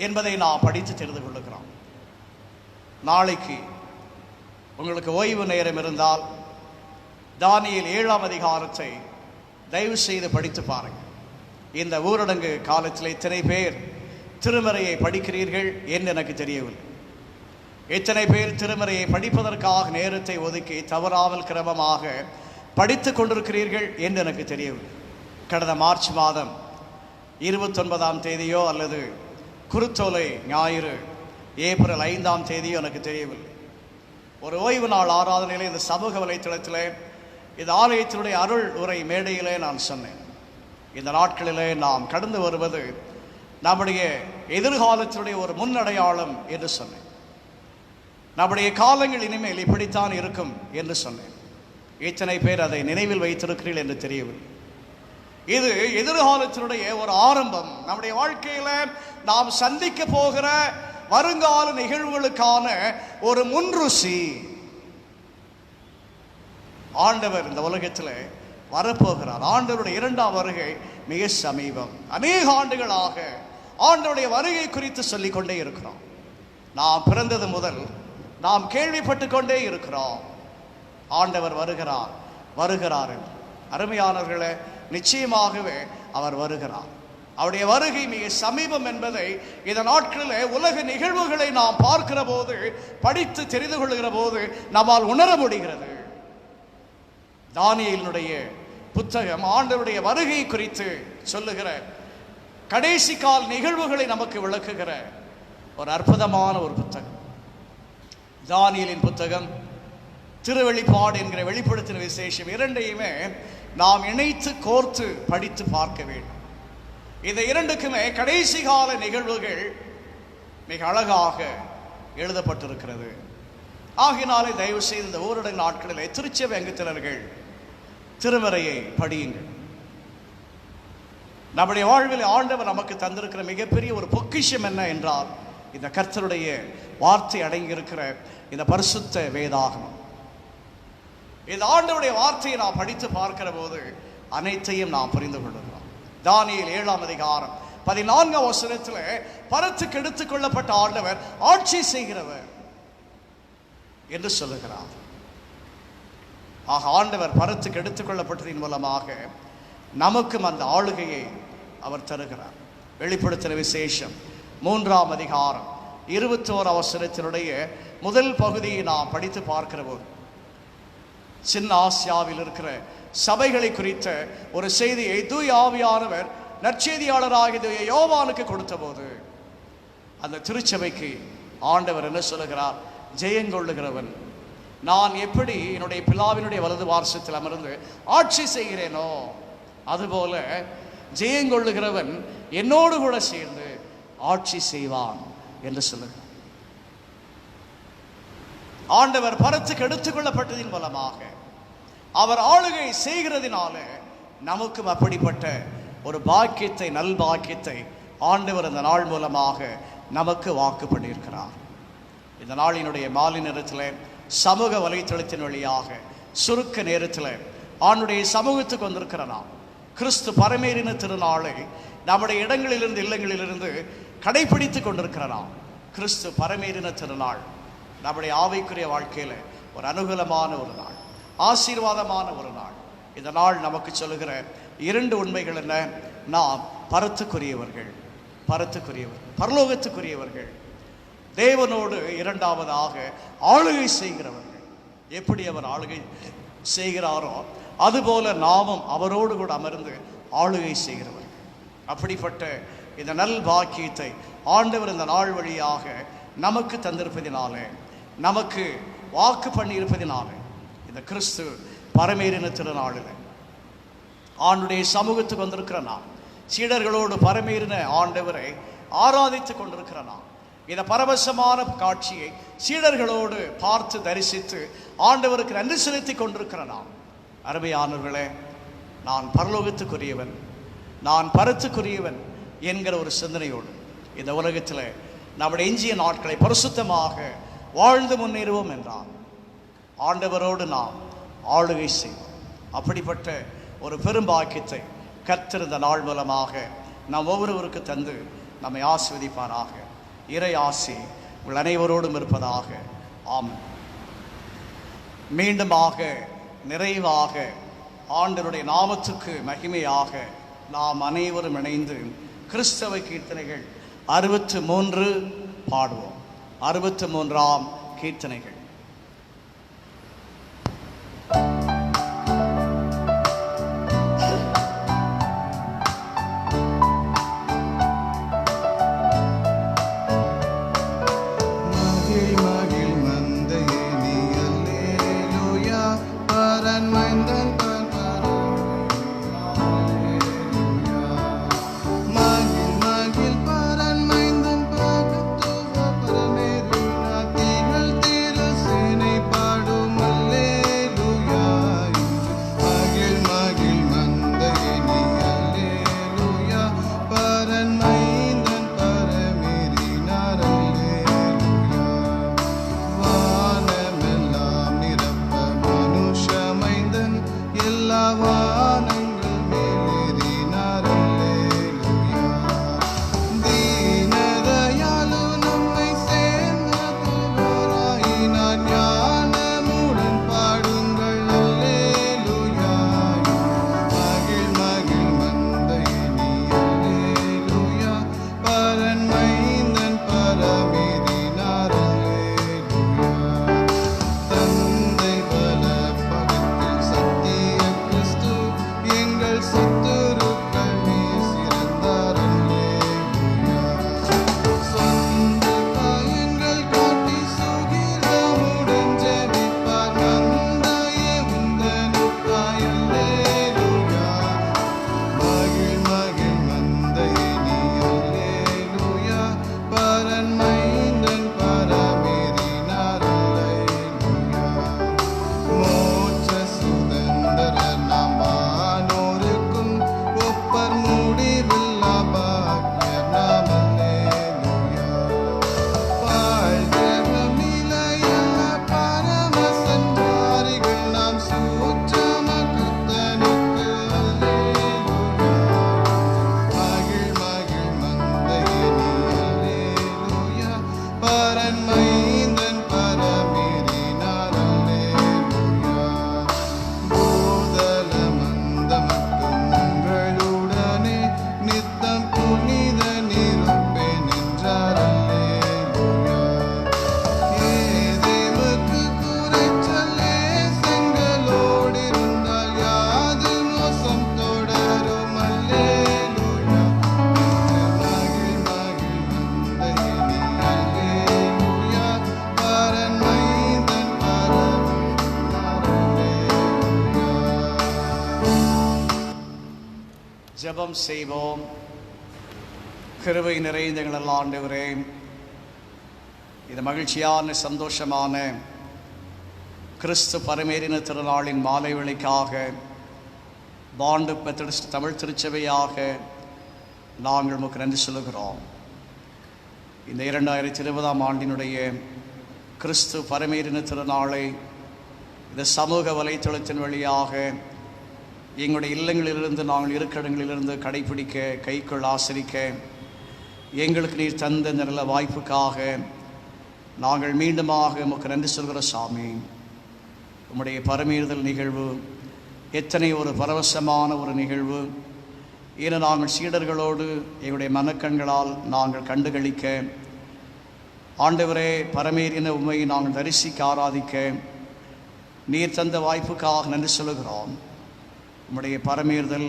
என்பதை நாம் படித்து தெரிந்து கொள்ளுகிறோம். நாளைக்கு உங்களுக்கு ஓய்வு நேரம் இருந்தால் தானியேல் 7ஆம் அதிகாரத்தை தயவு செய்து படித்து பாருங்கள். இந்த ஊரடங்கு காலத்தில் இத்தனை பேர் திருமறையை படிக்கிறீர்கள் என்று எனக்கு தெரியவில்லை. எத்தனை பேர் திருமறையை படிப்பதற்காக நேரத்தை ஒதுக்கி தவறாமல் கிரமமாக படித்து கொண்டிருக்கிறீர்கள் என்று எனக்கு தெரியவில்லை. கடந்த மார்ச் மாதம் 29ஆம் தேதியோ அல்லது குருத்தோலை ஞாயிறு ஏப்ரல் 5ஆம் தேதியோ எனக்கு தெரியவில்லை, ஒரு ஓய்வு நாள் ஆராதனையில் இந்த சமூக வலைத்தளத்தில் இந்த ஆலயத்தினுடைய அருள் உரை மேடையிலே நான் சொன்னேன், இந்த நாட்களிலே நாம் கடந்து வருவது நம்முடைய எதிர்காலத்தினுடைய ஒரு முன்னடையாளம் என்று சொன்னேன். நம்முடைய காலங்கள் இனிமேல் இப்படித்தான் இருக்கும் என்று சொன்னேன். எத்தனை பேர் அதை நினைவில் வைத்திருக்கிறீர்கள் என்று தெரியவில்லை. இது எதிர்காலத்தினுடைய ஒரு ஆரம்பம். நம்முடைய வாழ்க்கையில நாம் சந்திக்க போகிற வருங்கால நிகழ்வுகளுக்கான ஒரு முன்ருசி. ஆண்டவர் இந்த உலகத்தில் வரப்போகிறார். ஆண்டவருடைய 2ஆம் வருகை மிக சமீபம். அநேக ஆண்டுகளாக ஆண்டவருடைய வருகை குறித்து சொல்லிக் கொண்டே இருக்கிறோம். நாம் பிறந்தது முதல் நாம் கேள்விப்பட்டு கொண்டே இருக்கிறோம், ஆண்டவர் வருகிறார் வருகிறார் என்று. அருமையானவர்களே, நிச்சயமாகவே அவர் வருகிறார். அவருடைய வருகை மிக சமீபம் என்பதை இந்த நாட்களில் உலக நிகழ்வுகளை நாம் பார்க்கிற போது, படித்து தெரிந்து கொள்கிற போது நம்மால் உணர முடிகிறது. தானியேலினுடைய புத்தகம் ஆண்டவருடைய வருகை குறித்து சொல்லுகிற கடைசி கால நிகழ்வுகளை நமக்கு விளக்குகிற ஒரு அற்புதமான ஒரு புத்தகம். தானியேலின் புத்தகம், திருவெளிப்பாடு என்கிற வெளிப்படுத்தின விசேஷம், இரண்டையுமே நாம் இணைத்து கோர்த்து படித்து பார்க்க வேண்டும். இந்த இரண்டுக்குமே கடைசி கால நிகழ்வுகள் மிக அழகாக எழுதப்பட்டிருக்கிறது. ஆகினாலே தயவு செய்து இந்த ஊரடங்கு நாட்களில் திருச்சபை அங்கத்தினர்கள் திருமறையை படியுங்கள். நம்முடைய வாழ்வில் ஆண்டவர் நமக்கு தந்திருக்கிற மிகப்பெரிய ஒரு பொக்கிஷம் என்ன என்றால், இந்த கர்த்தருடைய வார்த்தை அடங்கியிருக்கிற இந்த பரிசுத்த வேதாகமம். இந்த ஆண்டவருடைய வார்த்தையை நாம் படித்து பார்க்கிற போது அனைத்தையும் நாம் புரிந்து கொள்கிறோம். தானியேல் 7ஆம் அதிகாரம் 14ஆம் வசனத்தில் பரத்துக்கு எடுத்துக் கொள்ளப்பட்ட ஆண்டவர் ஆட்சி செய்கிறவர் என்று சொல்லுகிறார். ஆக ஆண்டவர் பரத்துக்கு எடுத்துக் கொள்ளப்பட்டதின் மூலமாக நமக்கும் அந்த ஆளுகையை அவர் தருகிறார். வெளிப்படுத்தின விசேஷம் 3ஆம் அதிகாரம் 21ஆம் வசனத்தினுடைய முதல் பகுதியை நாம் படித்து பார்க்கிற போது, சின்ன ஆசியாவில் இருக்கிற சபைகளை குறித்த ஒரு செய்தியை தூய ஆவியானவர் நற்செய்தியாளராகிய யோவானுக்கு கொடுத்த போது, அந்த திருச்சபைக்கு ஆண்டவர் என்ன சொல்லுகிறார்? ஜெயங்கொள்ளுகிறவன் நான் எப்படி என்னுடைய பிதாவினுடைய வலது வாரசத்தில் அமர்ந்து ஆட்சி செய்கிறேனோ அதுபோல ஜெயங்கொள்ளுகிறவன் என்னோடு கூட சேர்ந்து ஆட்சி செய்வான் என்று சொல்லுகிறார். ஆண்டவர் பரத்துக்கு எடுத்துக் கொள்ளப்பட்டதின் மூலமாக அவர் ஆளுகை செய்கிறதினால நமக்கும் அப்படிப்பட்ட ஒரு பாக்கியத்தை, நல்பாக்கியத்தை ஆண்டவர் இந்த நாள் மூலமாக நமக்கு வாக்கு பண்ணியிருக்கிறார். இந்த நாளினுடைய மாலை நேரத்தில் சமூக வலைத்தளத்தின் வழியாக சுருக்க நேரத்தில் ஆண்டுடைய சமூகத்துக்கு வந்திருக்கிற நாம் கிறிஸ்து பரமேறின திருநாளை நம்முடைய இடங்களிலிருந்து இல்லங்களிலிருந்து கடைபிடித்து கொண்டிருக்கிற நாம், கிறிஸ்து பரமேறின திருநாள் நம்முடைய ஆவிக்குரிய வாழ்க்கையில் ஒரு அனுகூலமான ஒரு நாள், ஆசீர்வாதமான ஒரு நாள். இந்த நாள் நமக்கு சொல்லுகிற 2 உண்மைகள் என்ன? நாம் பரத்துக்குரியவர்கள், பரலோகத்துக்குரியவர்கள், தேவனோடு இரண்டாவதாக ஆளுகை செய்கிறவர்கள். எப்படி அவர் ஆளுகை செய்கிறாரோ அதுபோல நாமும் அவரோடு கூட அமர்ந்து ஆளுகை செய்கிறவர்கள். அப்படிப்பட்ட இந்த நல் பாக்கியத்தை ஆண்டவர் இந்த நாள் வழியாக நமக்கு தந்திருப்பதினாலே, நமக்கு வாக்கு பண்ணியிருப்பதினாலே, இந்த கிறிஸ்து பரமேறின திருநாளில் ஆண்டுடைய சமூகத்துக்கு வந்திருக்கிற நாம், சீடர்களோடு பரமேறின ஆண்டவரை ஆராதித்து கொண்டிருக்கிற நாம், இந்த பரவசமான காட்சியை சீடர்களோடு பார்த்து தரிசித்து ஆண்டவருக்கு நன்றி செலுத்தி கொண்டிருக்கிற நாம், அருமையானவர்களே, நான் பரலோகத்துக்குரியவன், நான் பரத்துக்குரியவன் என்கிற ஒரு சிந்தனையோடு இந்த உலகத்தில் நம்முடைய எஞ்சிய நாட்களை பரிசுத்தமாக வாழ்ந்து முன்னேறுவோம் என்றார். ஆண்டவரோடு நாம் ஆளுகை செய்வோம். அப்படிப்பட்ட ஒரு பெரும்பாக்கியத்தை கர்த்தர் இந்த நாள் மூலமாக நாம் ஒவ்வொருவருக்கு தந்து நம்மை ஆசீர்வதிப்பாராக. இறை ஆசி உங்கள் அனைவரோடும் இருப்பதாக. ஆமென். மீண்டுமாக நிறைவாக ஆண்டவருடைய நாமத்துக்கு மகிமையாக நாம் அனைவரும் இணைந்து கிறிஸ்தவ கீர்த்தனைகள் 63 பாடுவோம். 63ஆம் கீர்த்தனைகள். ஜெபம் செய்வோம். கிருபை நிறைந்த எங்கள் ஆண்டவரே, இது மகிழ்ச்சியான சந்தோஷமான கிறிஸ்து பரமேறின திருநாளின் மாலை வேளைக்காக பாண்டு மெத்தடிஸ்ட் தமிழ் திருச்சபையாக நாங்கள் உமக்கு நன்றி சொல்லுகிறோம். இந்த 2020ஆம் ஆண்டினுடைய கிறிஸ்து பரமேறின திருநாளை இந்த சமூக வலைத்தளத்தின் வழியாக எங்களுடைய இல்லங்களிலிருந்து நாங்கள் இருக்கிடங்களிலிருந்து கடைபிடிக்க கைக்குள் ஆசரிக்க எங்களுக்கு நீர் தந்த இந்த நல்ல வாய்ப்புக்காக நாங்கள் மீண்டுமாக உமக்கு நன்றி சொல்கிற சாமி. உம்முடைய பரமேறுதல் நிகழ்வு எத்தனை ஒரு பரவசமான ஒரு நிகழ்வு. ஏன்னா நாங்கள் சீடர்களோடு எங்களுடைய மனக்கண்களால் நாங்கள் கண்டுகளிக்க, ஆண்டவரே பரமேறின உண்மையை நாங்கள் தரிசிக்க ஆராதிக்க நீர் தந்த வாய்ப்புக்காக நன்றி சொல்லுகிறோம். உம்முடைய பரமேறுதல்,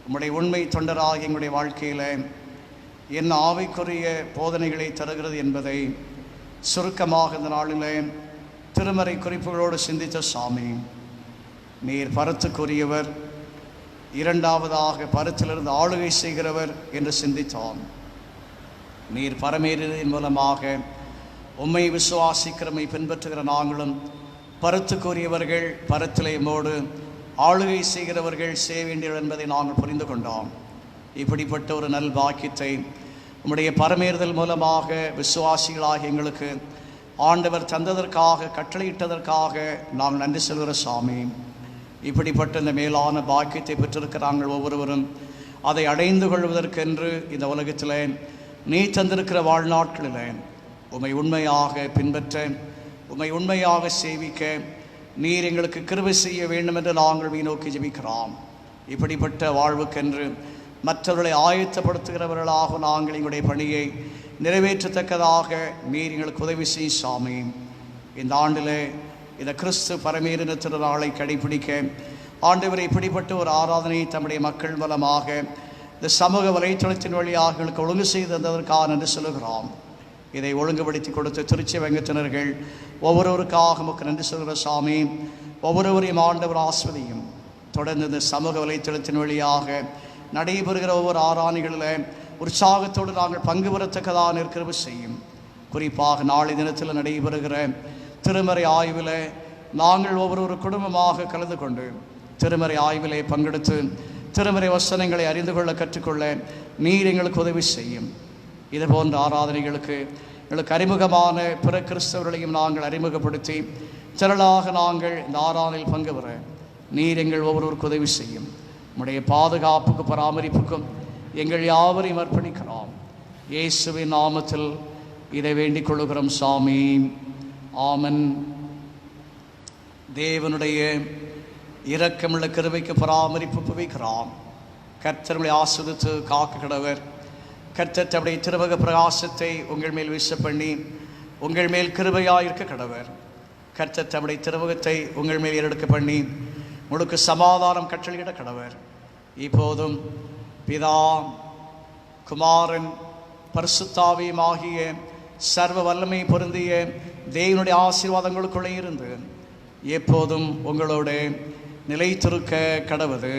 உம்முடைய உண்மை தொண்டராக எங்களுடைய வாழ்க்கையில் என்ன ஆவிக்குரிய போதனைகளை தருகிறது என்பதை சுருக்கமாக இந்த நாளிலே திருமறை குறிப்புகளோடு சிந்தித்த சாமி. நீர் பரத்துக்குரியவர், இரண்டாவதாக பரத்திலிருந்து ஆளுகை செய்கிறவர் என்று சிந்தித்தோம். நீர் பரமேறியதன் மூலமாக உம்மை விசுவாசிக்கிறமை பின்பற்றுகிற நாங்களும் பரத்துக்குரியவர்கள், பரத்திலே மோடு ஆளுகை செய்கிறவர்கள் செய்ய வேண்டியவர் என்பதை நாங்கள் புரிந்து கொண்டோம். இப்படிப்பட்ட ஒரு நல் பாக்கியத்தை உம்முடைய பரமேறுதல் மூலமாக விசுவாசிகளாக எங்களுக்கு ஆண்டவர் தந்ததற்காக, கட்டளையிட்டதற்காக நாங்கள் நன்றி சொல்கிற சாமி. இப்படிப்பட்ட இந்த மேலான பாக்கியத்தை பெற்றிருக்கிறார்கள் ஒவ்வொருவரும். அதை அடைந்து கொள்வதற்கென்று இந்த உலகத்தில் நீ தந்திருக்கிற வாழ்நாட்களில் உம்மை உண்மையாக பின்பற்ற, உம்மை உண்மையாக சேவிக்க நீர் எங்களுக்கு கிருபை செய்ய வேண்டும் என்று நாங்கள் நோக்கி ஜெபிக்கிறோம். இப்படிப்பட்ட வாழ்வுக்கென்று மற்றவர்களை ஆயத்தப்படுத்துகிறவர்களாக நாங்கள் எங்களுடைய பணியை நிறைவேற்றத்தக்கதாக நீர் எங்களுக்கு உதவி செய்ய சாமி. இந்த ஆண்டில் இந்த கிறிஸ்து பரமேறின திருநாளை கடைபிடிக்க ஆண்டவரை இப்படிப்பட்ட ஒரு ஆராதனை தம்முடைய மக்கள் மூலமாக இந்த சமூக வலைத்தளத்தின் வழியாக எங்களுக்கு ஒழுங்கு செய்து தந்ததற்காக நன்றி சொல்லுகிறோம். இதை ஒழுங்குபடுத்தி கொடுத்த திருச்சி வங்கத்தினர்கள் ஒவ்வொருவருக்காக நமக்கு நன்றி சொல்கிற சாமி. ஒவ்வொருவரையும் ஆண்டவர் ஆஸ்வதியும். தொடர்ந்து இந்த சமூக வலைத்தளத்தின் வழியாக நடைபெறுகிற ஒவ்வொரு ஆராதனைகளில் உற்சாகத்தோடு நாங்கள் பங்கு பெறத்தக்கதாக இருக்கிறது செய்யும். குறிப்பாக நாளை தினத்தில் நடைபெறுகிற திருமறை ஆய்வில் நாங்கள் ஒவ்வொரு குடும்பமாக கலந்து கொண்டு திருமறை ஆய்விலே பங்கெடுத்து திருமறை வசனங்களை அறிந்து கொள்ள கற்றுக்கொள்ள நீர் எங்களுக்கு உதவி செய்யும். இது போன்ற ஆராதனைகளுக்கு எங்களுக்கு அறிமுகமான பிற கிறிஸ்தவர்களையும் நாங்கள் அறிமுகப்படுத்தி திரளாக நாங்கள் இந்த ஆராதனையில் பங்கு பெற நீர் எங்கள் ஒவ்வொருவருக்கு உதவி செய்யும். உம்முடைய பாதுகாப்புக்கு பராமரிப்புக்கும் எங்கள் யாவரையும் அர்ப்பணிக்கிறோம். இயேசுவின் நாமத்தில் இதை வேண்டிக் கொள்ளுகிறோம் சாமி. ஆமன். தேவனுடைய இரக்கமுள்ள கிருபைக்கு பராமரிப்பு புவிக்கிறோம். கர்த்தர்களை ஆஸ்வதித்து காக்க கடவர். கர்த்தர் தம்முடைய திருமுக பிரகாசத்தை உங்கள் மேல் வீச பண்ணி உங்கள் மேல் கிருபையாயிருக்க கடவர். கர்த்தர் தம்முடைய திருமுகத்தை உங்கள் மேல் ஏறெடுக்க பண்ணி முழுக்க சமாதானம் கட்டளையிட கடவர். இப்போதும் பிதா, குமாரன், பரிசுத்தாவியும் ஆகிய சர்வ வல்லமை பொருந்திய தேவனுடைய ஆசீர்வாதங்களுக்குள்ளே இருந்து எப்போதும் உங்களோட நிலைத்திருக்க கடவுது.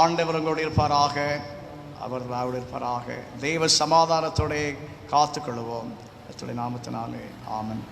ஆண்டவர்களோடு இருப்பாராக, அவர் இருப்பாராக. தெய்வ சமாதானத்தோட காத்துக்கொள்வோம். நாமத்தினாலே ஆமென்.